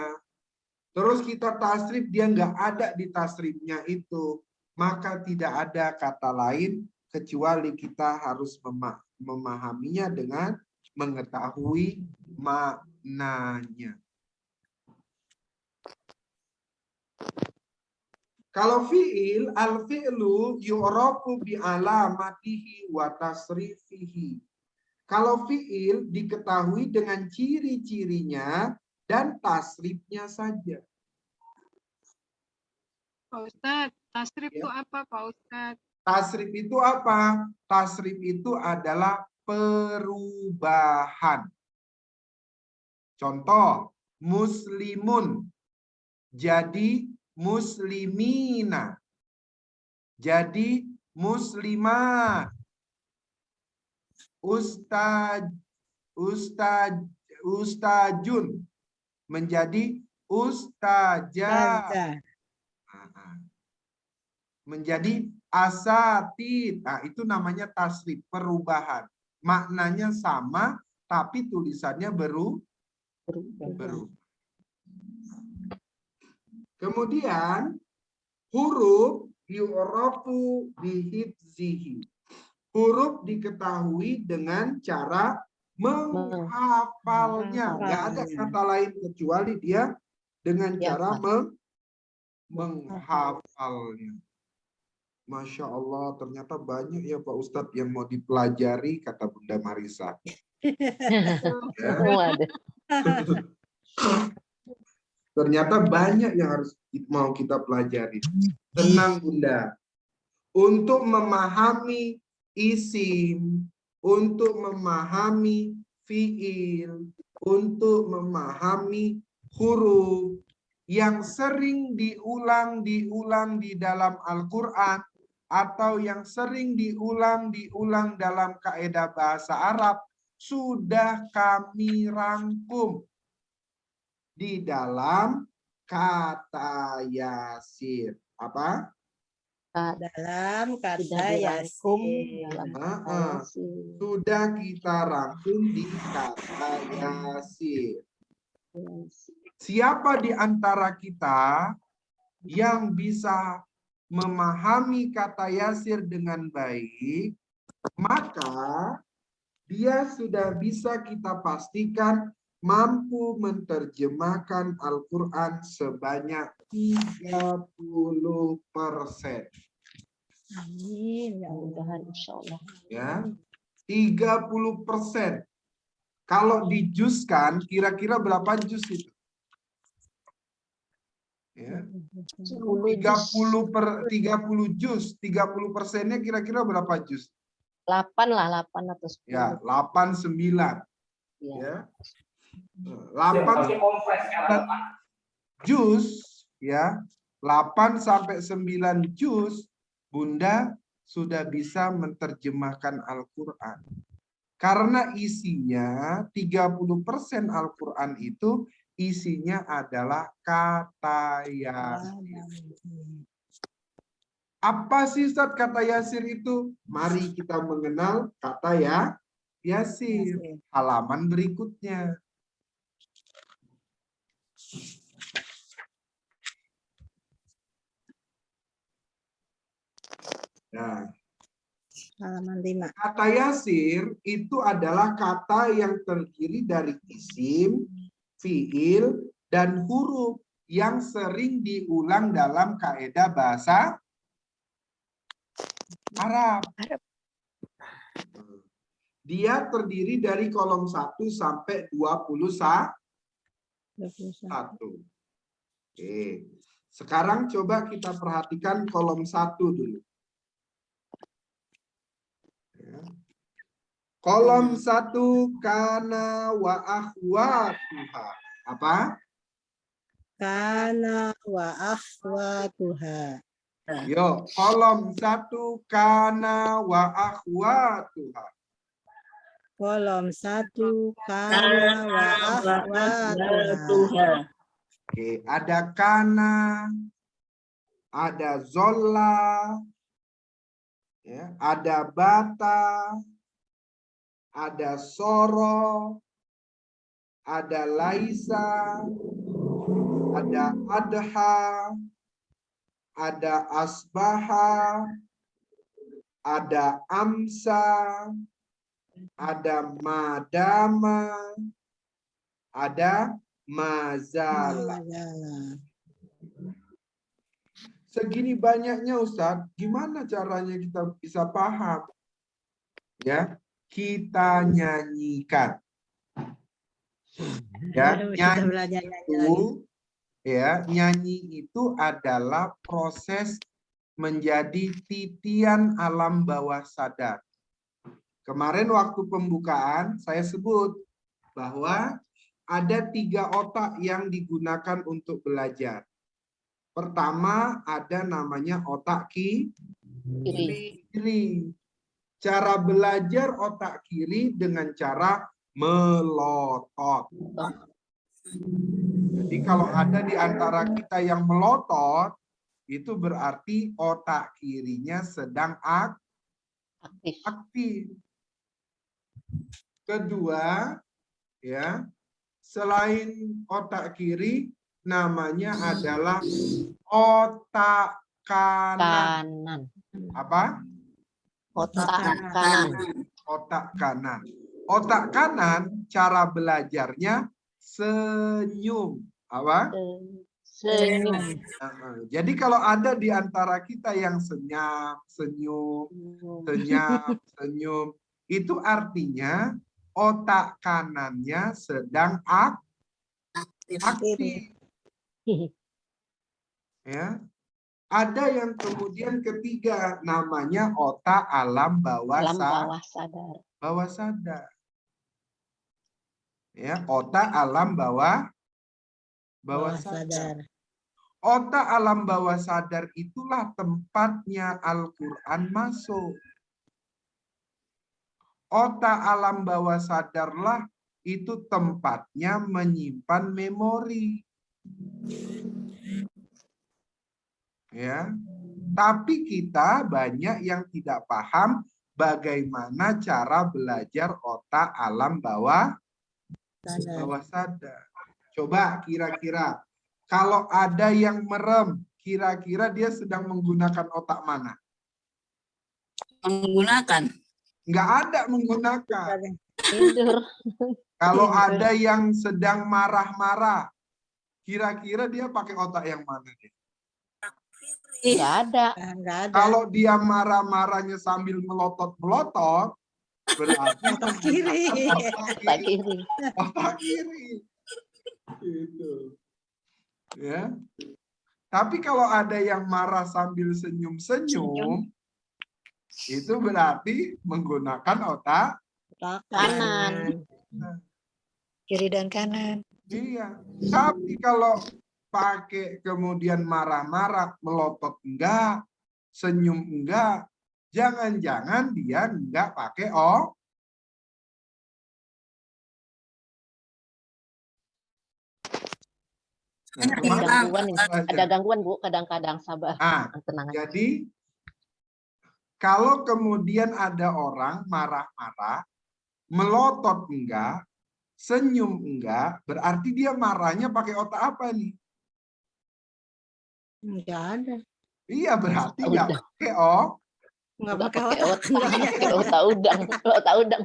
Terus kita tasrif, dia nggak ada di tasrifnya itu. Maka tidak ada kata lain kecuali kita harus memahaminya dengan mengetahui maknanya. Kalau fi'il, al-fi'lu yu'rafu bi alamatihi wa tasrifihi. Kalau fi'il diketahui dengan ciri-cirinya dan tasrifnya saja. Pak Ustadz, tasrif itu apa, Pak Ustadz? Tasrif itu apa? Tasrif itu adalah perubahan. Contoh, muslimun jadi muslimina. Jadi muslimat. Ustajun menjadi ustajah. Menjadi asatid. Nah, itu namanya tasrif, perubahan. Maknanya sama, tapi tulisannya berubah. Kemudian huruf yu'rafu bihifzihi. Huruf diketahui dengan cara menghafalnya. Nggak ada kata lain kecuali dia dengan cara menghafalnya. Masya Allah, ternyata banyak ya Pak Ustadz yang mau dipelajari, kata Bunda Marisa. Ya. Ternyata banyak yang harus mau kita pelajari. Tenang Bunda. Untuk memahami isim, untuk memahami fiil, untuk memahami huruf yang sering diulang di dalam Al-Quran atau yang sering diulang dalam kaidah bahasa Arab sudah kami rangkum di dalam kata Yasin. Apa? Dalam kata Sudah dirangkum Yasin. dalam kata Yasin. Sudah kita rangkum di kata Yasin. Siapa di antara kita yang bisa memahami kata Yasir dengan baik, maka dia sudah bisa kita pastikan mampu menerjemahkan Al-Quran sebanyak 30%. Amin. Ya Allah. Mudah-mudahan insya Allah. Ya, 30%. Kalau dijuskan, kira-kira berapa juz itu? Ya. 10 30 juz, 30%-nya kira-kira berapa juz? 8 lah, 8 atau 10. Ya, 8 9. Ya. Ya. 8 juz ya. 8 sampai 9 juz Bunda sudah bisa menerjemahkan Al-Qur'an. Karena isinya 30% Al-Qur'an itu isinya adalah kata Yasin. Apa sih Ustaz kata Yasir itu? Mari kita mengenal kata Yasin. Halaman berikutnya. Nah, Halaman 5. kata Yasir itu adalah kata yang terdiri dari isim, fiil, dan huruf yang sering diulang dalam kaidah bahasa Arab. Dia terdiri dari kolom 1 sampai 21. Oke. Sekarang coba kita perhatikan kolom 1 dulu. Ya. Kolom 1 kana wa akhwatuha. Apa? Kana wa akhwatuha. Yo, kolom 1 kana wa akhwatuha. Kolom 1 kana wa akhwatuha. Oke, ada kana, ada zolla, ya, ada bata, ada soro, ada laisa, ada adha, ada asbaha, ada amsa, ada madama, ada mazala. Segini banyaknya Ustadz, gimana caranya kita bisa paham? Ya, kita nyanyikan. Ya, nyanyi itu adalah proses menjadi titian alam bawah sadar. Kemarin waktu pembukaan saya sebut bahwa ada 3 otak yang digunakan untuk belajar. Pertama ada namanya otak kiri. Cara belajar otak kiri dengan cara melotot. Jadi kalau ada di antara kita yang melotot, itu berarti otak kirinya sedang aktif. Kedua, ya, selain otak kiri, namanya adalah otak kanan. Apa? Otak kanan. Otak kanan. Otak kanan cara belajarnya senyum. Apa? Senyum. Jadi kalau ada di antara kita yang senyum, itu artinya otak kanannya sedang aktif. Ya. Ada yang kemudian ketiga namanya otak alam bawah sadar. Bawah sadar. Ya, otak alam bawah bawah sadar. Otak alam bawah sadar itulah tempatnya Al-Quran masuk. Otak alam bawah sadarlah itu tempatnya menyimpan memori. Ya. Tapi kita banyak yang tidak paham bagaimana cara belajar otak alam bawah sadar. Coba kira-kira kalau ada yang merem, kira-kira dia sedang menggunakan otak mana? Menggunakan. Nggak ada menggunakan. Tidur. Kalau ada yang sedang marah-marah, kira-kira dia pakai otak yang mana? Nggak ada. Nggak ada. Kalau dia marah-marahnya sambil melotot-melotot, berarti Otak kiri. Tak kiri. otak kiri. Gitu. Ya. Tapi kalau ada yang marah sambil senyum-senyum, itu berarti menggunakan otak Otak Kanan. Kiri dan kanan. iya. Tapi kalau pakai kemudian marah-marah, melotot enggak, senyum enggak, jangan-jangan dia enggak pakai Ada gangguan Bu, kadang-kadang sabar. Tenang aja. Jadi kalau kemudian ada orang marah-marah, melotot enggak, senyum enggak, berarti dia marahnya pakai otak apa nih? Nggak ada. Iya, berarti Otak enggak udang. pakai Nggak Nggak pakai pakai otak. otak. Otak udang. Otak udang.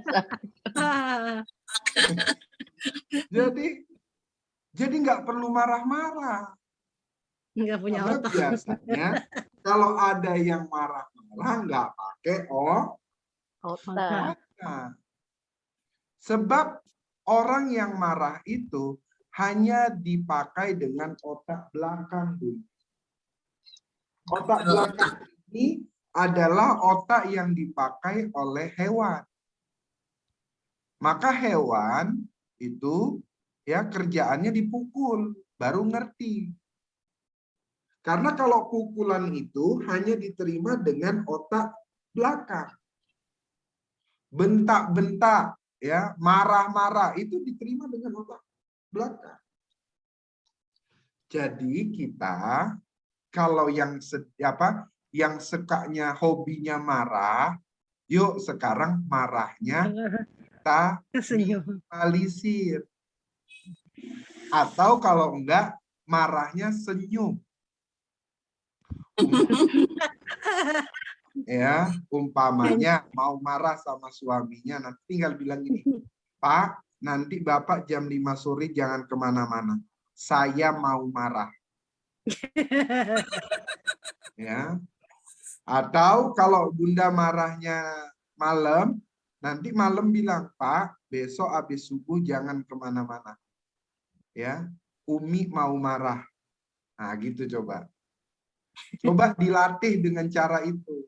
Jadi nggak perlu marah-marah. Nggak punya Karena otak. biasanya kalau ada yang marah-marah nggak pakai Otak. otak. Sebab orang yang marah itu hanya dipakai dengan otak belakang, Bu. Otak belakang ini adalah otak yang dipakai oleh hewan. Maka hewan itu ya kerjaannya dipukul, baru ngerti. Karena kalau pukulan itu hanya diterima dengan otak belakang. Bentak-bentak, ya, marah-marah itu diterima dengan otak belakang. Jadi kita kalau yang sukanya hobinya marah, yuk sekarang marahnya kita minimalisir. Atau kalau enggak marahnya senyum. Ya, umpamanya mau marah sama suaminya, nanti tinggal bilang gini, Pak, nanti Bapak jam 5 sore jangan kemana-mana. Saya mau marah. Ya. Atau kalau Bunda marahnya malam, nanti malam bilang, Pak, besok habis subuh jangan kemana-mana. Ya, Umi mau marah. Nah, gitu coba. Coba dilatih dengan cara itu.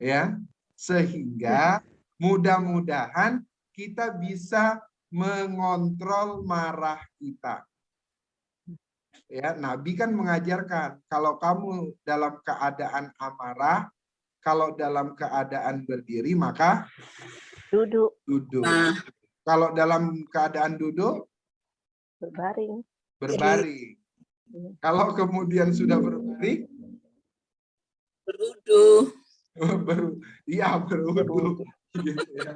Ya, sehingga mudah-mudahan kita bisa mengontrol marah kita. Ya, Nabi kan mengajarkan kalau kamu dalam keadaan amarah, kalau dalam keadaan berdiri maka Duduk. Kalau dalam keadaan duduk Berbaring. berbaring. Kalau kemudian sudah berbaring Beruduh. Iya, beruduh. Gitu ya.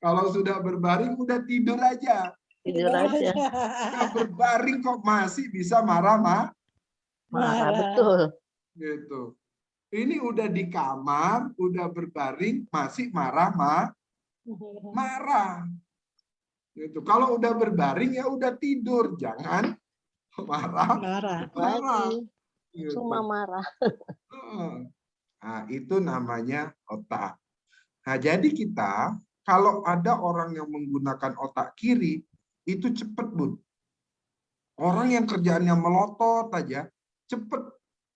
Kalau sudah berbaring udah tidur aja. Tidur aja. Nah, berbaring kok masih bisa marah. Marah betul. Gitu. Ini udah di kamar, udah berbaring masih marah. Gitu. Kalau udah berbaring ya udah tidur, jangan marah. Lagi. Gitu. Cuma marah. Nah, itu namanya otak. Nah, jadi kita kalau ada orang yang menggunakan otak kiri, itu cepet, Bun. Orang yang kerjaannya melotot aja, cepet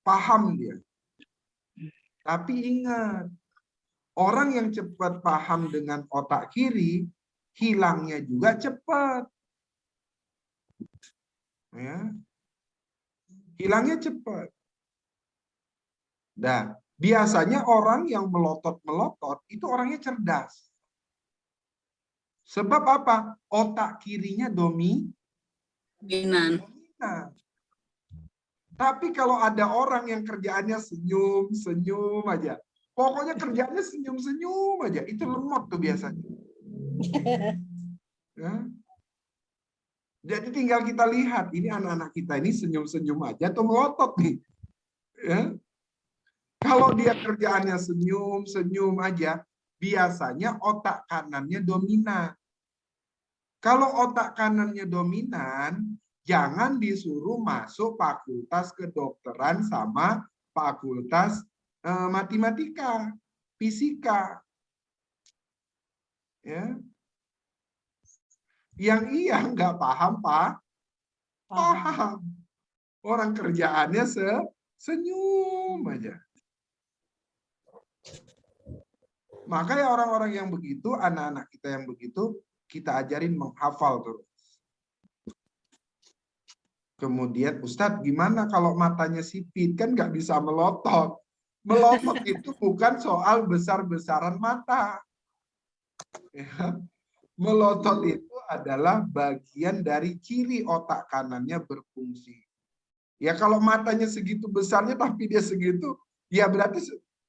paham dia. Tapi ingat, orang yang cepat paham dengan otak kiri, hilangnya juga cepat. Ya. Hilangnya cepat. Nah, biasanya orang yang melotot-melotot itu orangnya cerdas. Sebab apa? Otak kirinya dominan. Tapi kalau ada orang yang kerjaannya senyum aja. Pokoknya kerjaannya senyum aja. Itu lemot tuh biasanya. Ya. Jadi tinggal kita lihat, ini anak-anak kita ini senyum aja atau melotot nih. Ya. Kalau dia kerjaannya senyum aja, biasanya otak kanannya dominan. Kalau otak kanannya dominan, jangan disuruh masuk fakultas kedokteran sama fakultas matematika, fisika. Ya. Yang iya nggak paham, Pak. Paham. Orang kerjaannya senyum aja. Makanya orang-orang yang begitu, anak-anak kita yang begitu, kita ajarin menghafal terus. Kemudian, Ustadz, gimana kalau matanya sipit? Kan nggak bisa melotot. Melotot itu bukan soal besar-besaran mata. Ya. Melotot itu adalah bagian dari ciri otak kanannya berfungsi. Ya kalau matanya segitu besarnya tapi dia segitu, ya berarti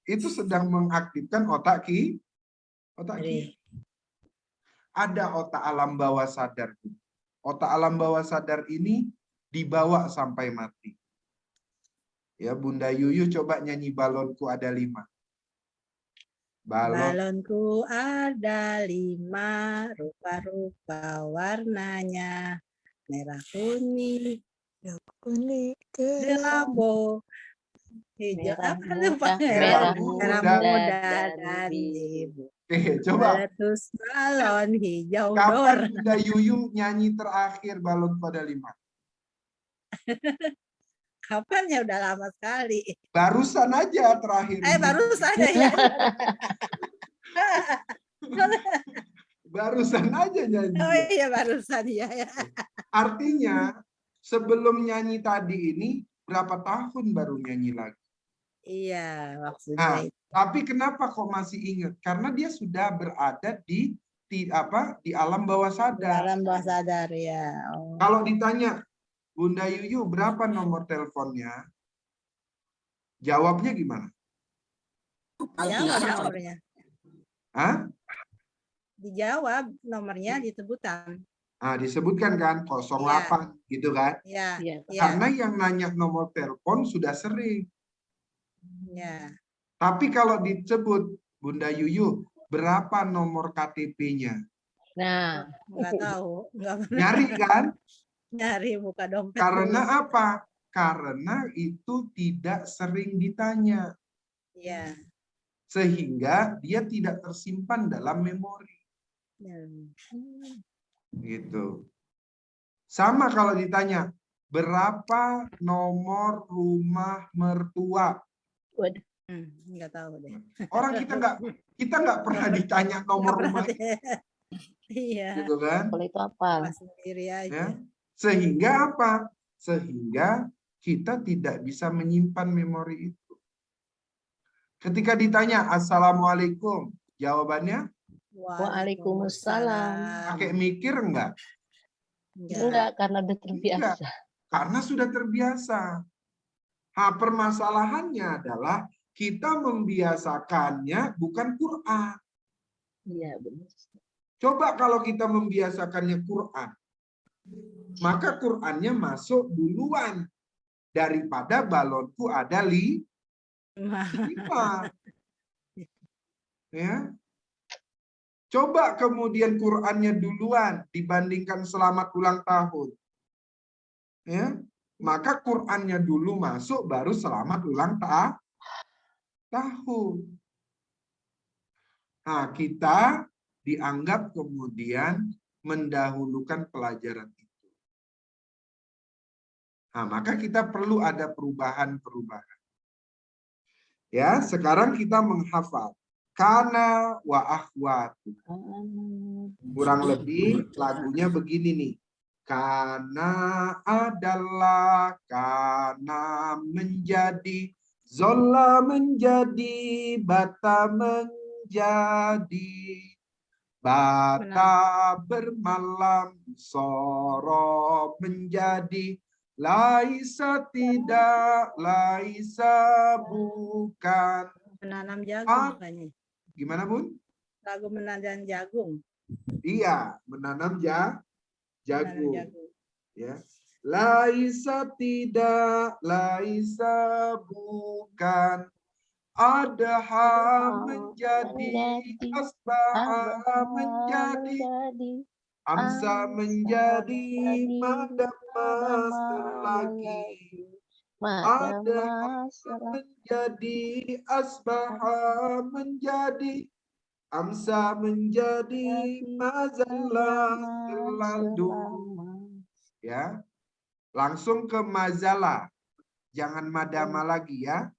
itu sedang mengaktifkan otak kiri. Ada otak alam bawah sadar. Otak alam bawah sadar ini dibawa sampai mati. Ya Bunda Yuyu coba nyanyi balonku ada 5. Balonku ada 5, rupa-rupa warnanya. Merah kuning, gelambo, hijau merah muda dan biru. Coba. Meletus balon hijau Kapan Bunda Yuyu nyanyi terakhir balonku ada 5? Kapan ya, udah lama sekali. Barusan aja terakhir. Barusan ya. Barusan aja nyanyi. Oh iya barusan ya. Artinya sebelum nyanyi tadi ini berapa tahun baru nyanyi lagi? Iya maksudnya. Nah, tapi kenapa kok masih ingat? Karena dia sudah berada di alam bawah sadar. Alam bawah sadar ya. Oh. Kalau ditanya Bunda Yuyu berapa nomor teleponnya? Jawabnya gimana? Jawab nomornya. Hah? Dijawab nomornya disebutkan. Disebutkan kan 08 gitu kan? Iya. Karena yang nanya nomor telepon sudah sering. Ya. Tapi kalau disebut Bunda Yuyu berapa nomor KTP-nya? Nah, Nggak tahu. Nggak pernah. Nyari kan? Nyari buka dompet. Karena apa? Karena itu tidak sering ditanya. Iya. Sehingga dia tidak tersimpan dalam memori. Gitu. Sama kalau ditanya, berapa nomor rumah mertua? Nggak tahu deh. Orang kita nggak pernah ditanya nomor rumah. Iya. Gitu kan? kalau itu apa? Sendiri aja. Ya. Sehingga apa? Sehingga kita tidak bisa menyimpan memori itu. Ketika ditanya Assalamualaikum, jawabannya? Waalaikumsalam. Pakai mikir enggak? Enggak, karena udah terbiasa. Enggak, karena sudah terbiasa. Permasalahannya adalah kita membiasakannya bukan Quran. Iya, benar. Coba kalau kita membiasakannya Quran, maka Qurannya masuk duluan daripada balonku ada 5. Ya. Coba kemudian Qurannya duluan dibandingkan selamat ulang tahun. Ya. Maka Qurannya dulu masuk baru selamat ulang tahun. Nah, kita dianggap kemudian mendahulukan pelajaran itu. Nah, maka kita perlu ada perubahan-perubahan. Ya, sekarang kita menghafal kana wa akhwatu. Kurang lebih lagunya begini nih. Kana adalah, kana menjadi, zola menjadi, bata menjadi, bata bermalam, soro menjadi, laisa tidak, laisa bukan. Menanam jagung kayaknya. Gimana Bun? Lagu menanam jagung. Iya, menanam Menanam jagung. jagung. Ya. Laisa tidak, laisa bukan, adha menjadi, asbaha menjadi, amsa menjadi, madama selagi, adha menjadi, asbaha menjadi, amsa menjadi, mazalah selalu. Ya, langsung ke mazalah, jangan madama lagi ya.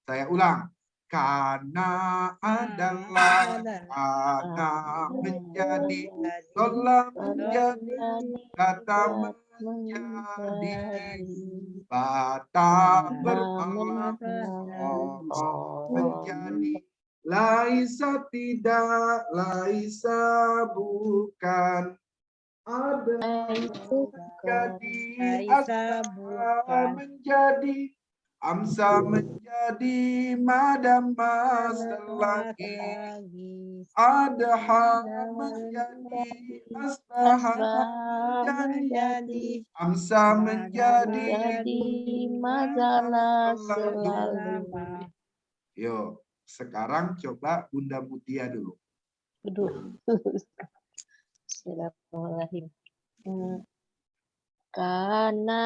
Saya ulang. Karena adalah, karena menjadi, sholat menjadi, kata menjadi, bata bermalam, menjadi, laisa tidak, laisa bukan, ada menjadi, Laisa asbaha bukan. menjadi, amsa menjadi, madama selagi, adha menjadi, asbaha menjadi, amsa menjadi, majalah selalu. selalu. Yuk, sekarang coba Bunda Mutia dulu. Aduh. Bismillahirrahmanirrahim. Karena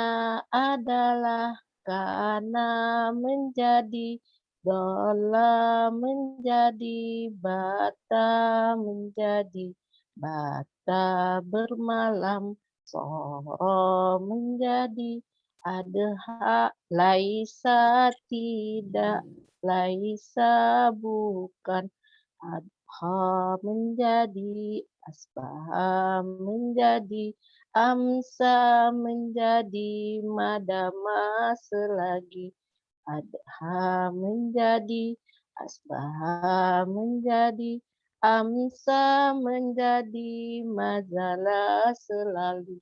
adalah, karena menjadi, dola menjadi, bata menjadi, bata bermalam, soro menjadi, adha laisa tidak, laisa bukan, adha menjadi, asbah menjadi, amsa menjadi, madama selagi, adha menjadi, asbah menjadi, amsa menjadi, mazalah selalu.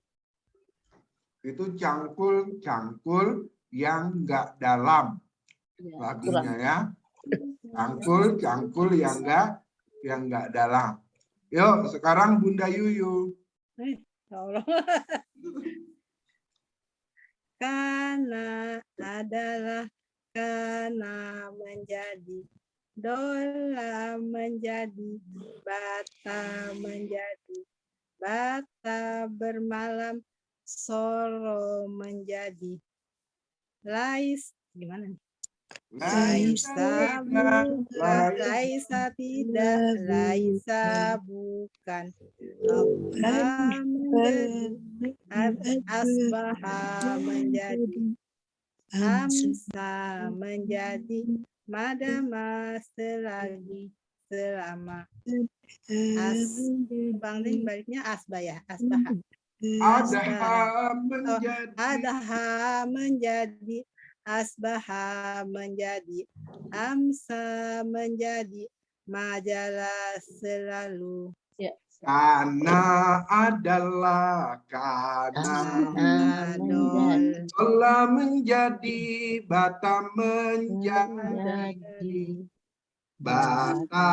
Itu cangkul yang enggak dalam lagunya ya. Cangkul yang enggak dalam. Yuk, sekarang Bunda Yuyu. Ya Allah. Karena adalah, karena menjadi, dola menjadi, bata menjadi, bata bermalam, soro menjadi, gimana nih? Laisa bukan, laisa tidak, laisa bukan, adha menjadi, asbaha menjadi, amsa menjadi, madama selagi, selama. Bang Ling baliknya asbah ya, asbaha. Adha menjadi, Adha menjadi, asbaha menjadi, amsa menjadi, majalah selalu. karena adalah, karena menjadi, dola menjadi, bata menjadi, bata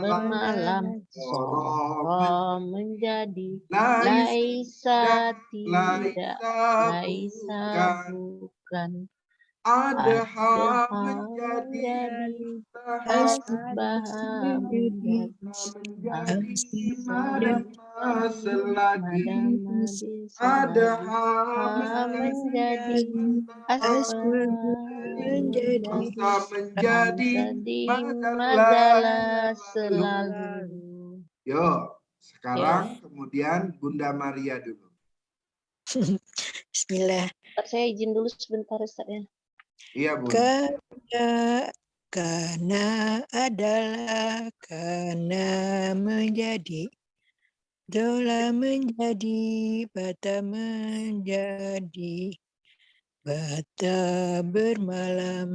bermalam, soro menjadi, laisa laisa tidak, laisa bukan, adha menjadi, asbaha asbaha menjadi, menjadi, madama selagi, adha adha menjadi, asbaha menjadi, amsa menjadi, majalah selalu. Yuk, sekarang kemudian Bunda Maria dulu. Bismillah. Saya izin dulu sebentar Ustaz ya. Iya, Bu. Karena adalah, karena menjadi, Dola menjadi, bata menjadi, bata bermalam,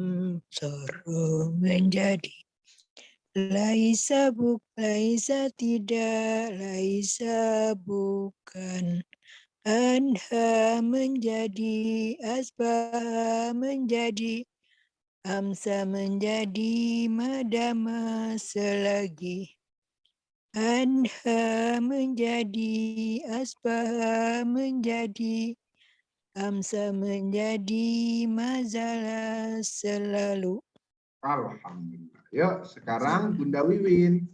soro menjadi. Laisa laisa tidak, laisa bukan. Anha menjadi, asbah menjadi, amsa menjadi, madama selagi. Anha menjadi, asbah menjadi, amsa menjadi, mazala selalu. Alhamdulillah. Yuk, sekarang Bunda Wiwin.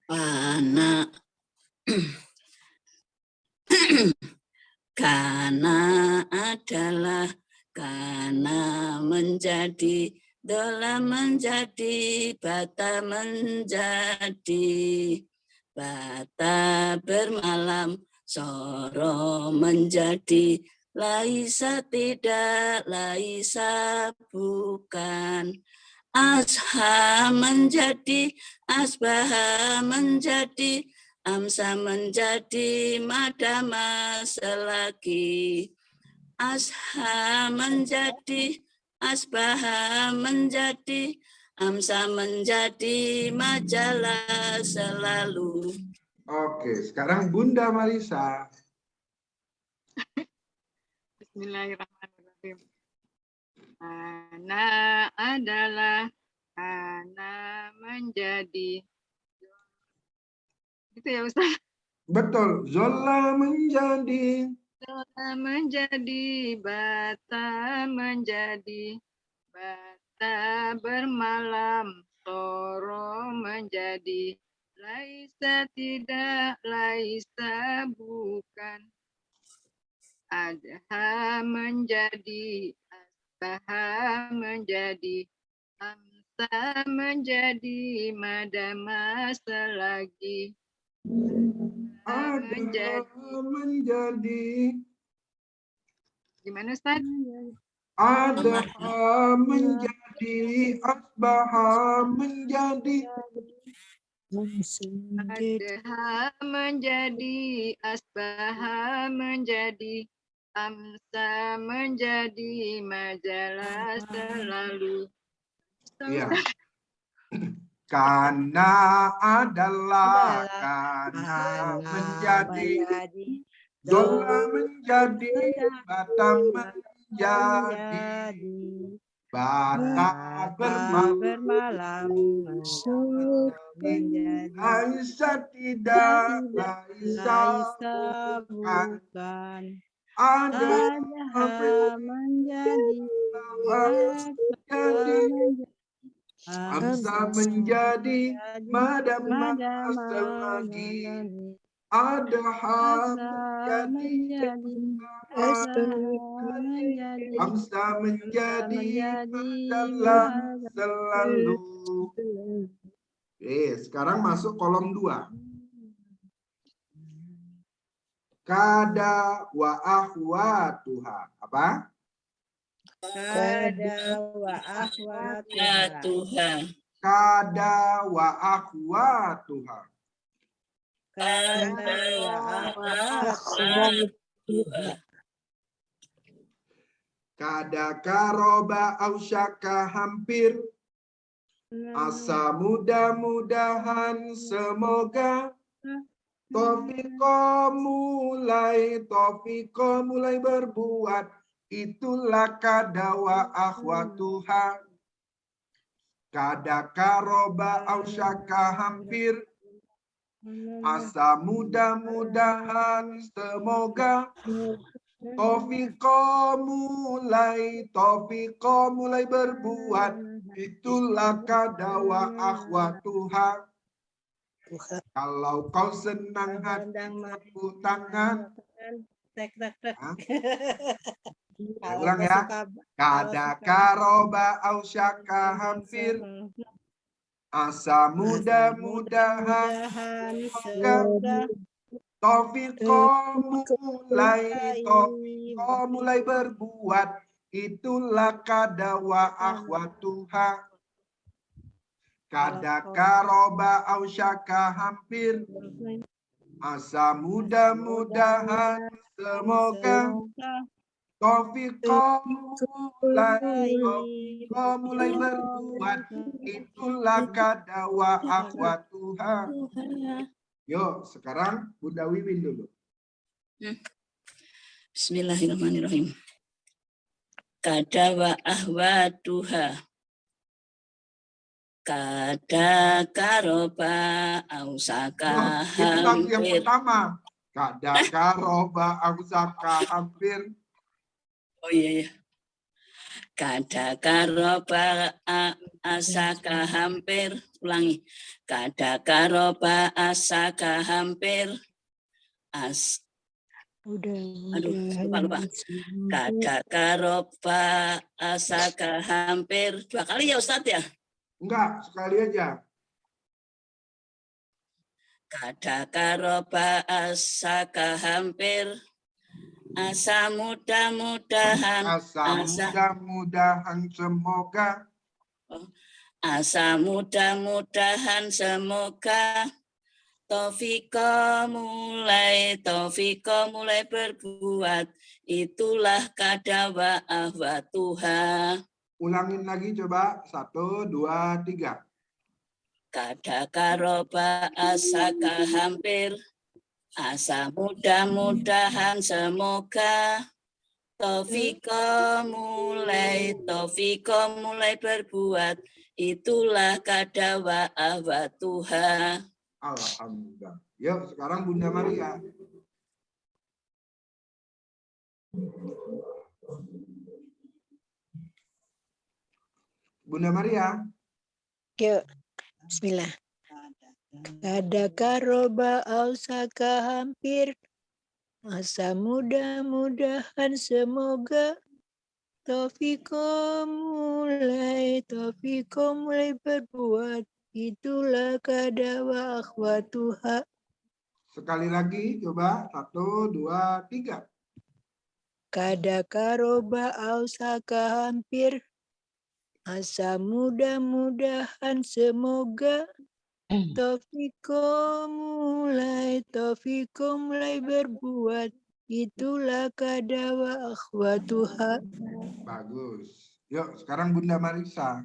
Kana. Kana adalah, kana menjadi, dola menjadi, bata menjadi, bata bermalam, soro menjadi, laisa tidak, laisa bukan, asha menjadi, asbaha menjadi, amsa menjadi, madama selagi. Asha menjadi, asbaha menjadi, amsa menjadi, majalah selalu. Oke, sekarang Bunda Marisa. Bismillahirrahmanirrahim. Ana adalah, ana menjadi. Gitu ya Ustaz. Betul, zola menjadi. Zola menjadi, bata menjadi, bata bermalam, soro menjadi, laisa tidak, laisa bukan, adha menjadi, asbaha menjadi, amsa menjadi, madama selagi. Ada menjadi. Gimana Ustaz? Ada menjadi, asbaha menjadi. Adha menjadi, asbaha menjadi, amsa menjadi, majalah selalu. Ya. Karena adalah, karena menjadi, dola menjadi, bata menjadi, bata bermalam, menjadi, laisa tidak, laisa bukan, ada menjadi, amsa menjadi, madama selagi, ada menjadi, amsa menjadi, adalah selalu. Sekarang masuk kolom 2. Kada wa akhwatuha. Apa? Kada wa akhwatuha. Tuhan. Kada wa akhwatuha. Kada wa akhwatuha. Kada karoba ausyaka hampir. Asa mudah-mudahan semoga. Tofiko mulai berbuat. Itulah kada wa akhwatuha. Kada karoba ausyaka hampir. Asa mudah-mudahan semoga. Tofiko mulai berbuat. Itulah kada wa akhwatuha. Kalau kau senang hati, tepuk tangan. Ulang ya. Kada karoba ausyaka hampir. Asa mudah-mudahan semoga. Tofiko mulai berbuat. Itulah kada wa akhwatuha. Kadaka roba ausyaka hampir. Asa mudah-mudahan semoga taufiqo mulai berbuat itulah kadawa akhwatuha. Yuk, sekarang Bunda Wiwin dulu. Bismillahirrahmanirrahim. Kadawa ahwatuha. Kadaka roba ausaka Itu lagu yang hampir. pertama. Kadaka roba ausaka hampir. Oh iya ya. Kadaka roba asaka hampir. Ulangi. Kadaka roba asaka hampir. Aduh, lupa. Kadaka roba asaka hampir. 2 kali ya Ustadz ya? Enggak, sekali aja. Kadaka roba asaka hampir. Asa mudah-mudahan. Asa mudah-mudahan semoga. Asa mudah-mudahan semoga Taufiko mulai berbuat itulah kadawa ahwatuha. Ulangin lagi coba. 1, 2, 3. Kadaka roba asaka hampir. Asa mudah-mudahan semoga Taufiko mulai berbuat itulah kadawa ahwatuha. Alhamdulillah. Yuk, sekarang Bunda Maria. Bunda Maria. Yuk, bismillah. Kadaka roba ausaka hampir. Asa mudah-mudahan semoga Taufiko mulai berbuat itulah kadawa akhwatuha. Sekali lagi coba. 1, 2, 3. Kadaka roba ausaka hampir. Asa mudah-mudahan semoga Taufiko mulai berbuat itulah kadawa akhwatuha. Bagus. Yuk, sekarang Bunda Marisa.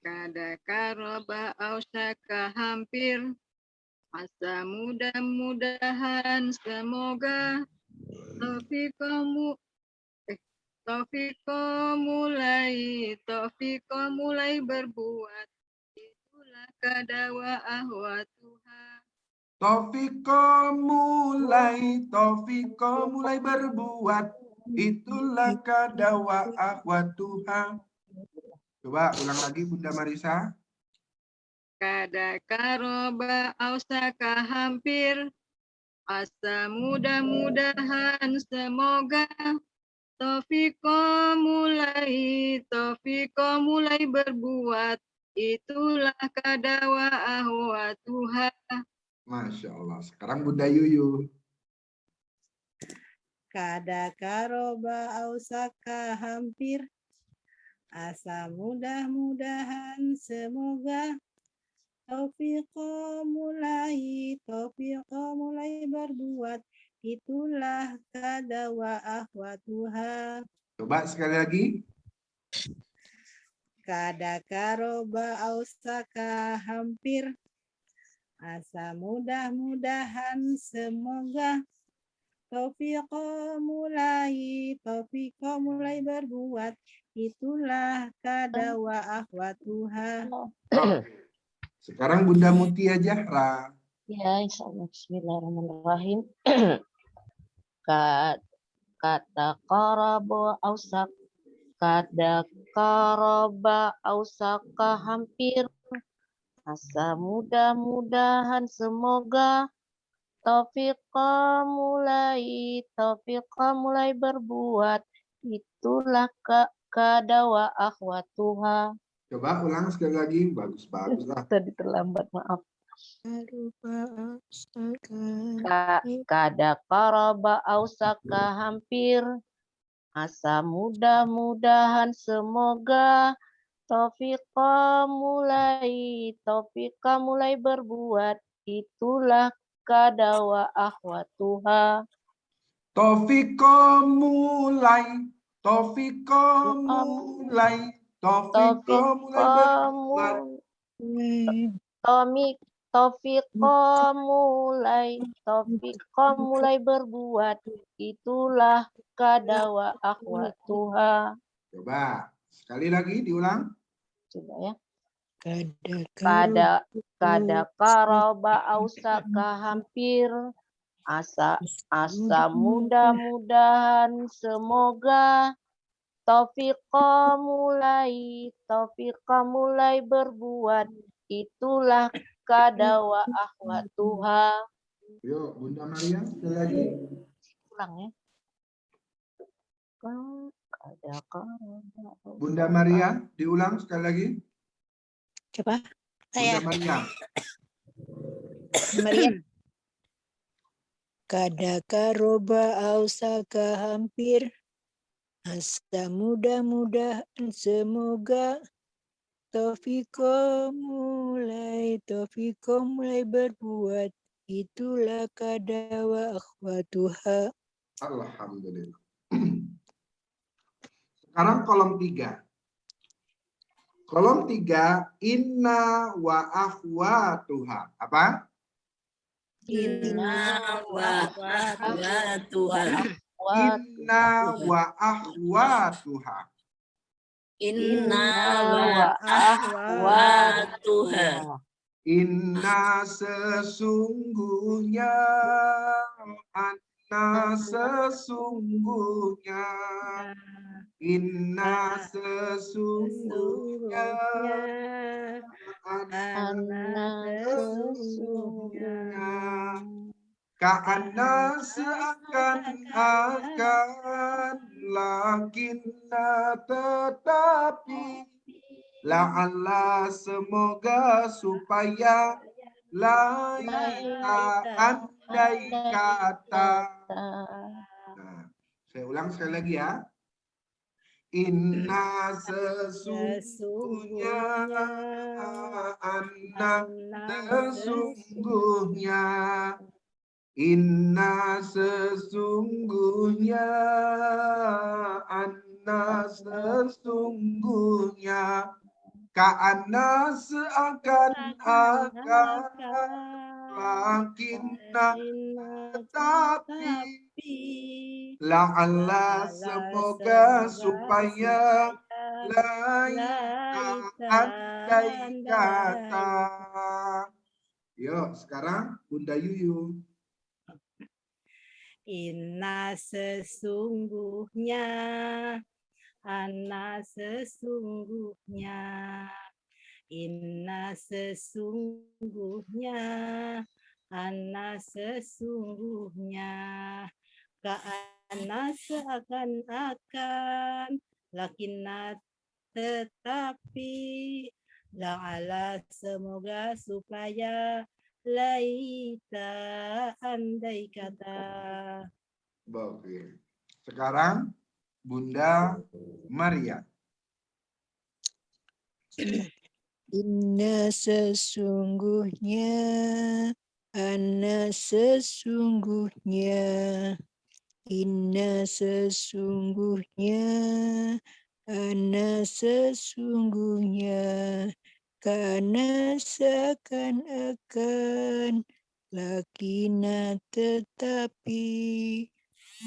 Kadaka roba ausaka hampir. Asa mudah-mudahan semoga Taufiko mulai berbuat itulah kadawa ahwatuha. Taufiko mulai berbuat itulah kadawa akhwatuha. Coba ulang lagi Bunda Marisa. Kadaka roba ausaka hampir. Asa mudah-mudahan semoga Taufiko mulai berbuat itulah kadawa ahwatuha. Masya Allah. Sekarang Bunda Yuyu. Kadaka roba ausaka hampir. Asa mudah-mudahan semoga Taufiko mulai berbuat itulah kadawa akhwatuha. Coba sekali lagi. Kadaka roba ausaka hampir. Asa mudah-mudahan semoga Taufiko mulai berbuat itulah kadawa akhwatuha. Sekarang Bunda Mutia Zahra. Ya, insya Allah. Bismillahirrahmanirrahim. Kata qaraba ausaka hampir. Asa mudah-mudahan semoga Taufiko mulai berbuat itulah kadawa akhwatuha. Coba ulang sekali lagi. Bagus-bagus lah. Tadi terlambat, maaf. Roba ausaka Kada qaraba ausaka hampir. Asa mudah-mudahan semoga Taufiqa mulai berbuat, itulah kadawa akhwatuha. Taufiqa mulai, Taufiqa mulai, Taufiqa mulai berbuat. Taufiqa mulai berbuat, itulah kadawa akhwatuha. Coba sekali lagi diulang. Coba ya. Kada Kada karoba ausaka hampir, asa mudah-mudahan semoga Taufiqa mulai berbuat, itulah kadawa akhwatuha. Yuk, Bunda Maria sekali lagi. Ulang ya. Kada karoba Bunda Maria diulang sekali lagi. Coba Bunda saya Maria. Maria. kada karoba ausaka hampir, asa mudah-mudahan semoga Taufiqa mulai berbuat, itulah kadawa akhwatuha. Alhamdulillah. Sekarang kolom 3. Kolom 3, inna wa akhwatuha. Apa? Inna wa akhwatuha. Inna wa akhwatuha. Inna wa akhwatuha. Inna sesungguhnya, anna sesungguhnya, inna sesungguhnya, Anna sesungguhnya. Ka'anna seakan-akan, lakinna tetapi, la'alla semoga supaya, laita andai kata. Nah, saya ulang sekali lagi ya. Inna sesungguhnya, anna sesungguhnya, inna sesungguhnya, anna sesungguhnya, ka'anna seakan-akan, lakinna tetapi, la'alla semoga supaya, laita andai kata. Yuk, sekarang Bunda Yuyu. Inna sesungguhnya, Anna sesungguhnya, inna sesungguhnya, Anna sesungguhnya, ka'anna seakan-akan, lakinna tetapi, la'ala semoga supaya, laita andai kata. Oke. Sekarang Bunda Maria. Inna sesungguhnya, anna sesungguhnya, inna sesungguhnya, anna sesungguhnya, karena seakan-akan, lakinna tetapi,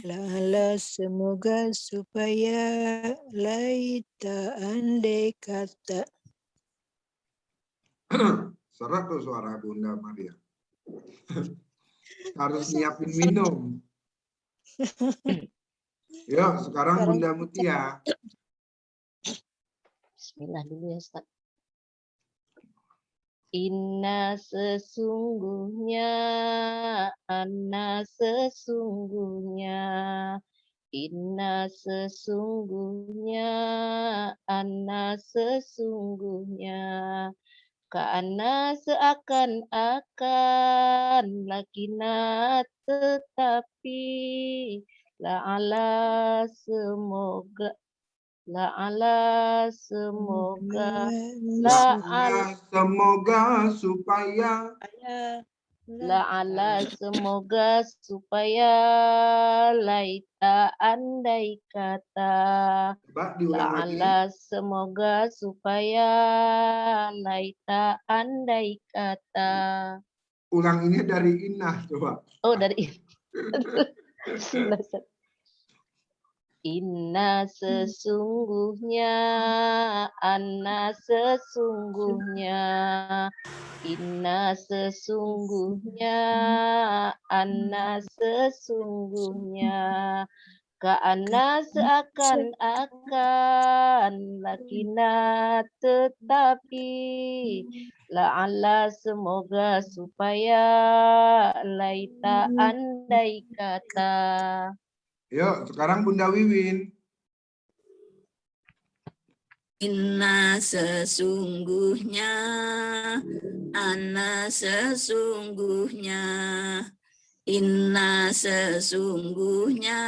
la'alla semoga supaya, laita andai kata. Serak tuh suara Bunda Maria. Harus nyiapin minum. Yuk, sekarang Bunda Mutia. Bismillah dulu ya Ustaz. Inna sesungguhnya, anna sesungguhnya, inna sesungguhnya, anna sesungguhnya, ka'anna seakan-akan, lakinna tetapi, la'ala semoga La'ala semoga Semoga supaya La'ala semoga supaya laita andai kata. Coba diulang lagi. La'ala semoga supaya laita andai kata. Ulang ini dari Inah coba. Oh dari Inna sesungguhnya, anna sesungguhnya, inna sesungguhnya, anna sesungguhnya, ka'anna seakan-akan, lakina tetapi, la'alla semoga supaya, laita andai kata. Yuk, sekarang Bunda Wiwin. Inna sesungguhnya, anna sesungguhnya, inna sesungguhnya,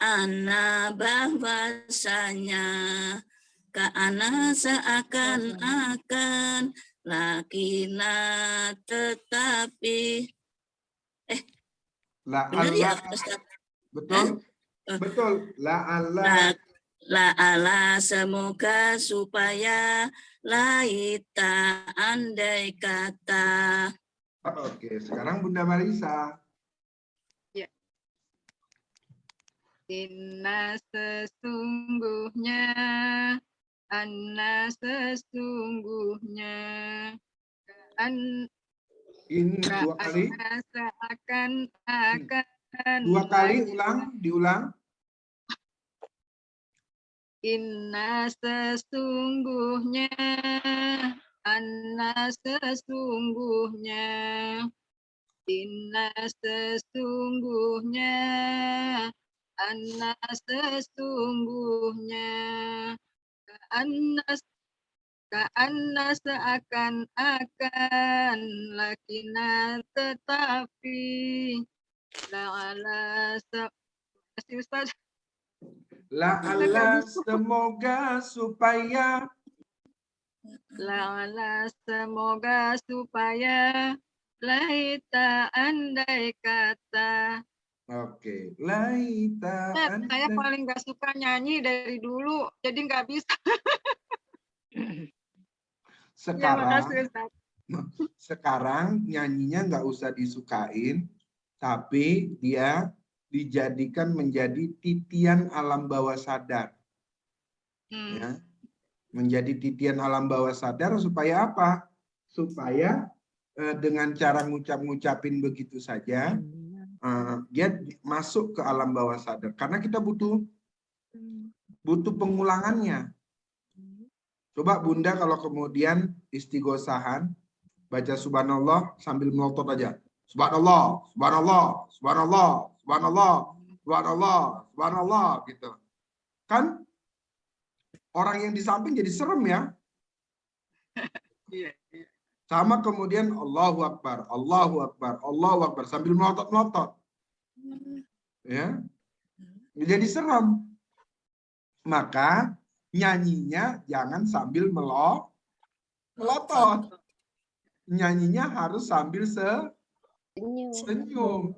ana bahwasanya, ka'ana seakan-akan, lakina tetapi. Benar ya, Ustaz? Betul? Betul. La'ala semoga supaya laita andai kata. Oke, sekarang Bunda Marisa. Inna sesungguhnya, anna sesungguhnya, Ini dua kali. Seakan-akan. Dua kali diulang. Inna sesungguhnya, anna sesungguhnya, inna sesungguhnya, anna sesungguhnya, ka'anna seakan-akan, lakina tetapi, la'ala Ustaz. La'alla semoga supaya. La'ala semoga supaya, laita andai kata. Oke, laita Saya paling gak suka nyanyi dari dulu, jadi nggak bisa. Sekarang nyanyinya nggak usah disukain, tapi dia dijadikan menjadi titian alam bawah sadar. Ya. Menjadi titian alam bawah sadar supaya apa? Supaya dengan cara ngucapin begitu saja, dia masuk ke alam bawah sadar. Karena kita butuh pengulangannya. Coba Bunda kalau kemudian istighosahan, baca subhanallah sambil melotot aja. Subhanallah, subhanallah, subhanallah, subhanallah, subhanallah, subhanallah gitu. Kan orang yang di samping jadi serem ya. Sama kemudian Allahu Akbar, Allahu Akbar, Allahu Akbar sambil melotot-melotot. Ya. Jadi serem. Maka nyanyinya jangan sambil melotot. Nyanyinya harus sambil senyum.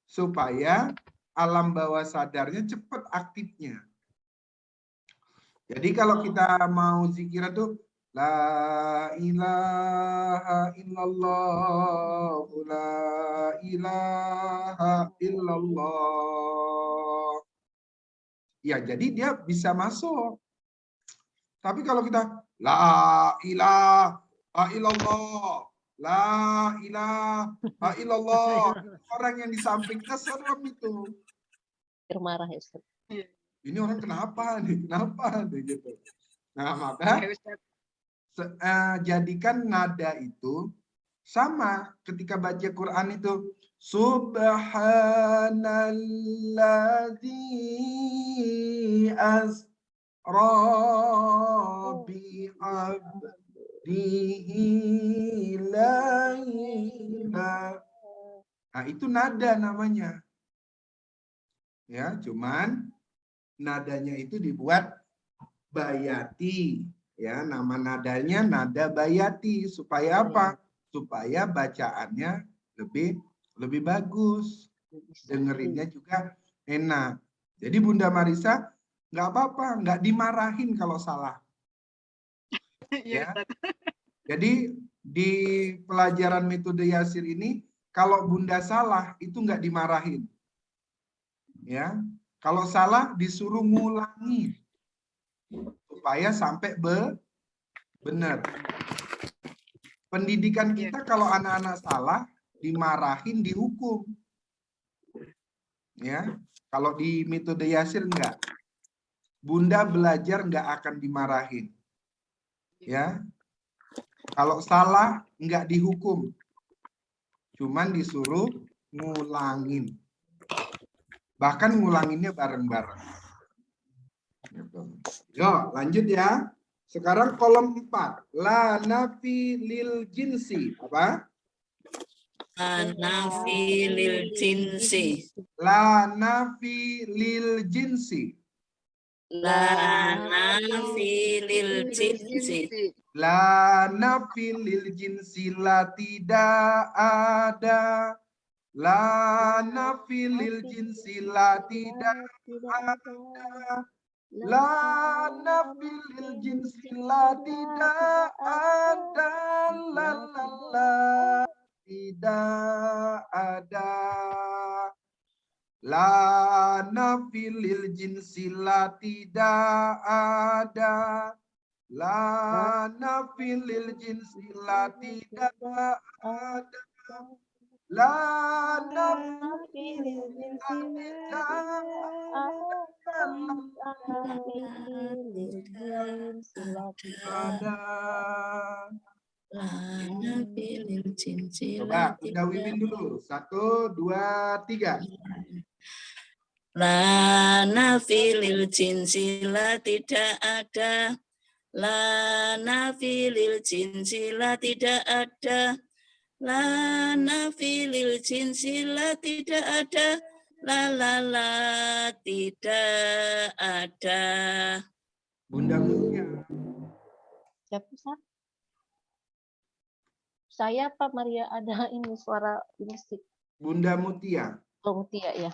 Supaya alam bawah sadarnya cepat aktifnya. Jadi kalau kita mau zikiran tuh la ilaha illallah, la ilaha illallah. Ya, jadi dia bisa masuk. Tapi kalau kita la ilaha illallah, la ilaha illallah, orang yang di samping kita serem itu. Marah ya, Ustaz. Ini orang kenapa nih? Kenapa nih gitu. Nah, maka jadikan nada itu sama ketika baca Quran itu subhanalladzi asra bi abdihi laila. Nah, itu nada namanya. Ya, cuman nadanya itu dibuat bayati. Ya, nama nadanya nada bayati. Supaya apa? Supaya bacaannya lebih bagus. Dengerinnya juga enak. Jadi Bunda Marisa nggak apa-apa, nggak dimarahin kalau salah. Iya, Ya. Ustaz. Jadi di pelajaran metode Yasir ini, kalau Bunda salah itu nggak dimarahin. Ya, kalau salah disuruh ngulangi supaya sampai benar. Pendidikan kita kalau anak-anak salah dimarahin, dihukum. Ya, kalau di metode Yasir enggak. Bunda belajar enggak akan dimarahin. Ya. Kalau salah enggak dihukum. Cuman disuruh ngulangin. Bahkan ngulanginnya bareng-bareng. Yo, lanjut ya. Sekarang kolom 4. La nafi lil jinsi. Apa? Nafi lil jinsi. La nafi lil jinsi. La nafi lil jinsi. La nafi lil jinsi la tidak ada. La nafi lil jinsi la tidak ada. La nafi lil jinsi la tidak ada. La la la tidak ada. La nafi lil jinsi la tidak ada. La nafi lil jinsi la tidak ada. La nafi lil jinsi la ada. La nafi lil jinsi. Coba Bunda Wiwin dulu. 1, 2, 3. La nafi lil jinsi la tidak ada. La nafi lil jinsi la tidak ada. La nafi lil jinsi la tidak ada. La tidak ada. Bunda Mutia. Siapa, Ustaz? Saya apa Maria ada ini suara musik. Bunda Mutia. Oh, Mutia ya.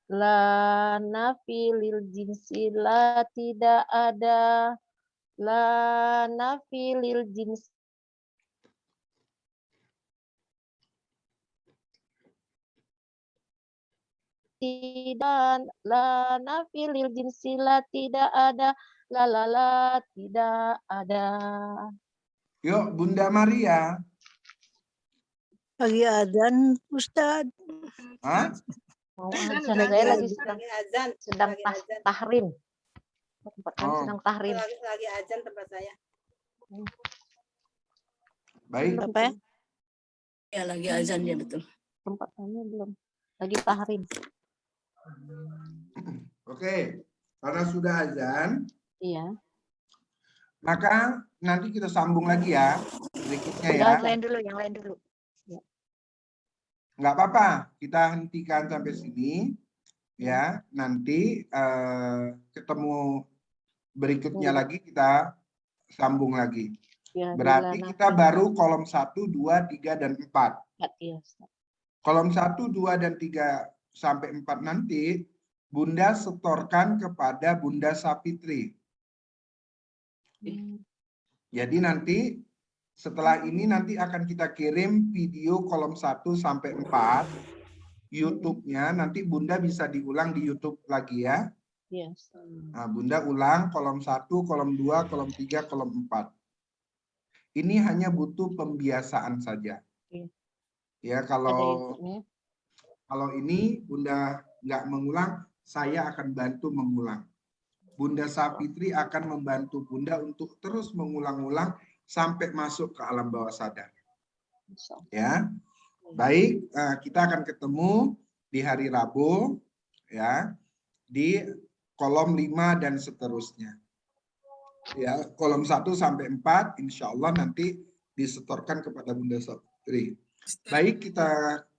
La nafi lil jinsi la tidak ada. La nafi lil jinsi tidak. La nafi lil jinsi la tidak ada. La tidak ada. Yuk Bunda Maria. Lagi adzan, Ustaz. Hah? Mau Azan, azan Ustaz. saya lagi Lagi azan. sedang lagi azan. tahrim. Tempat kami Oh. sedang tahrim. Lagi azan tempat saya. Baik. Apa ya? Ya lagi azan ya betul. Tempat kami belum. Lagi tahrim. Oke. Karena sudah azan, Iya. maka nanti kita sambung lagi ya. Berikutnya ya. Sudah, Yang lain dulu, yang lain dulu. Nggak apa-apa. Kita hentikan sampai sini. Ya. Nanti ketemu berikutnya lagi kita sambung lagi. Ya, Berarti kita baru kolom 1, 2, 3, dan 4. Iya, Ustaz. Kolom 1, 2, dan 3 sampai 4 nanti Bunda setorkan kepada Bunda Sapitri. Jadi nanti setelah ini nanti akan kita kirim video kolom 1 sampai 4 YouTube-nya, nanti Bunda bisa diulang di YouTube lagi ya. Iya. Nah, Bunda ulang kolom 1, kolom 2, kolom 3, kolom 4. Ini hanya butuh pembiasaan saja. Iya. Ya, Ada kalau YouTube-nya. ini Bunda nggak mengulang, saya akan bantu mengulang. Bunda Sapitri akan membantu Bunda untuk terus mengulang-ulang sampai masuk ke alam bawah sadar. Ya, baik. Kita akan ketemu di hari Rabu, ya, di kolom 5 dan seterusnya. Ya, kolom 1 sampai 4, insya Allah nanti disetorkan kepada Bunda Sapitri. Baik,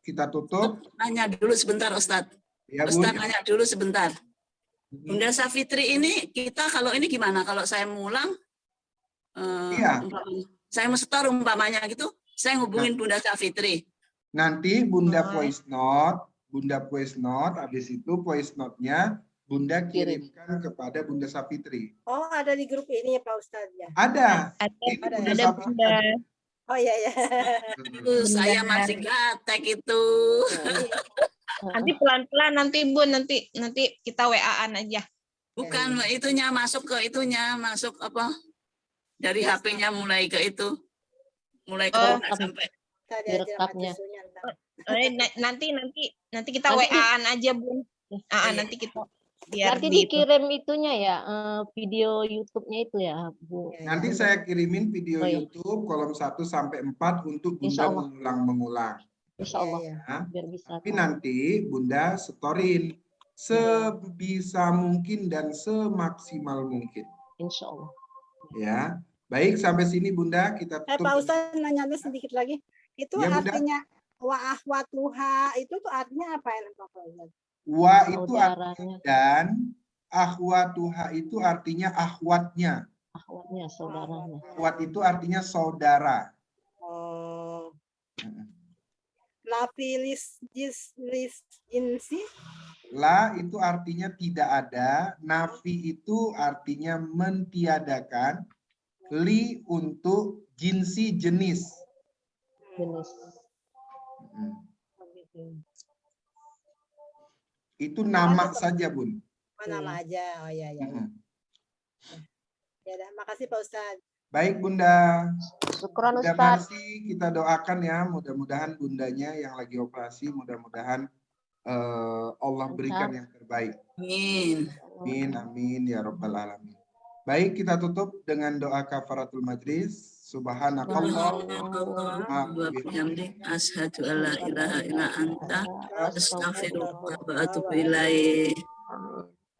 kita tutup. Nanya dulu sebentar Ustadz. Ya, Bu. Ustadz nanya dulu sebentar. Bunda Safitri ini kita kalau ini gimana? Kalau saya ngulang, Iya. saya mau setor umpamanya gitu, saya hubungin Bunda Safitri. Nanti Bunda voice note, habis itu voice note-nya Bunda kirimkan kepada Bunda Safitri. Oh, ada di grup ini ya Pak Ustadz ya? Ada. Ada, Ini ada, Bunda ada Safitri. Bunda. Oh iya ya. Itu saya masih gatek itu. Nanti pelan-pelan nanti Bu, nanti kita WA-an aja. Bukan itunya masuk ke itunya, masuk apa? Dari HP-nya mulai ke itu. Mulai ke Oh. buka sampai Tadi aja Direkapnya. cucunya ntar. Nanti kita Nanti WA-an aja Bu. Nanti kita biar Nanti di itu. dikirim itunya ya, video YouTube-nya itu ya, Bu. Nanti saya kirimin video Oh, iya. YouTube kolom 1 sampai 4 untuk Bunda Insya Allah. mengulang-mengulang. Insya Iya, Allah, iya. Ya. biar bisa Tapi tahu. nanti Bunda storin sebisa mungkin dan semaksimal mungkin. Insya Allah. Ya, baik sampai sini Bunda kita Pak tutup. Ustadz nanya sedikit lagi. Itu Ya, Bunda. artinya wa'ahwatuha itu tuh artinya apa ya Pak Ustadz? Wa itu artinya Saudaranya, dan, akhwatuha itu artinya akhwatnya. akhwatnya, saudaranya. Akhwat itu artinya saudara. Oh. Lafilis jinsi. La itu artinya tidak ada, nafi itu artinya mentiadakan, li untuk jinsi jenis. Jenis. Itu nama saja, Bun. Oh, nama aja. Oh iya iya. Ya udah, makasih Pak Ustadz. Baik Bunda. Syukran Bunda Ustaz. Marsi, kita doakan ya, mudah-mudahan bundanya yang lagi operasi, mudah-mudahan Allah berikan yang terbaik. Amin. Amin, amin ya rabbal alamin. Baik, kita tutup dengan doa kafaratul majlis. Subhanakallah. Wa bihamdik asyhadu an la ilaha illa anta astaghfiruka wa atubu ilaik.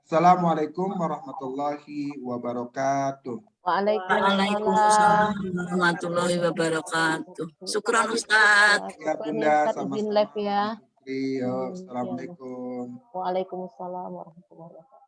Assalamualaikum warahmatullahi wabarakatuh. Waalaikumsalam. Waalaikumsalam warahmatullahi wabarakatuh. Syukran Ustaz. Ya Bunda, Ustaz izin live ya. Yo, assalamualaikum. Waalaikumsalam warahmatullahi wabarakatuh.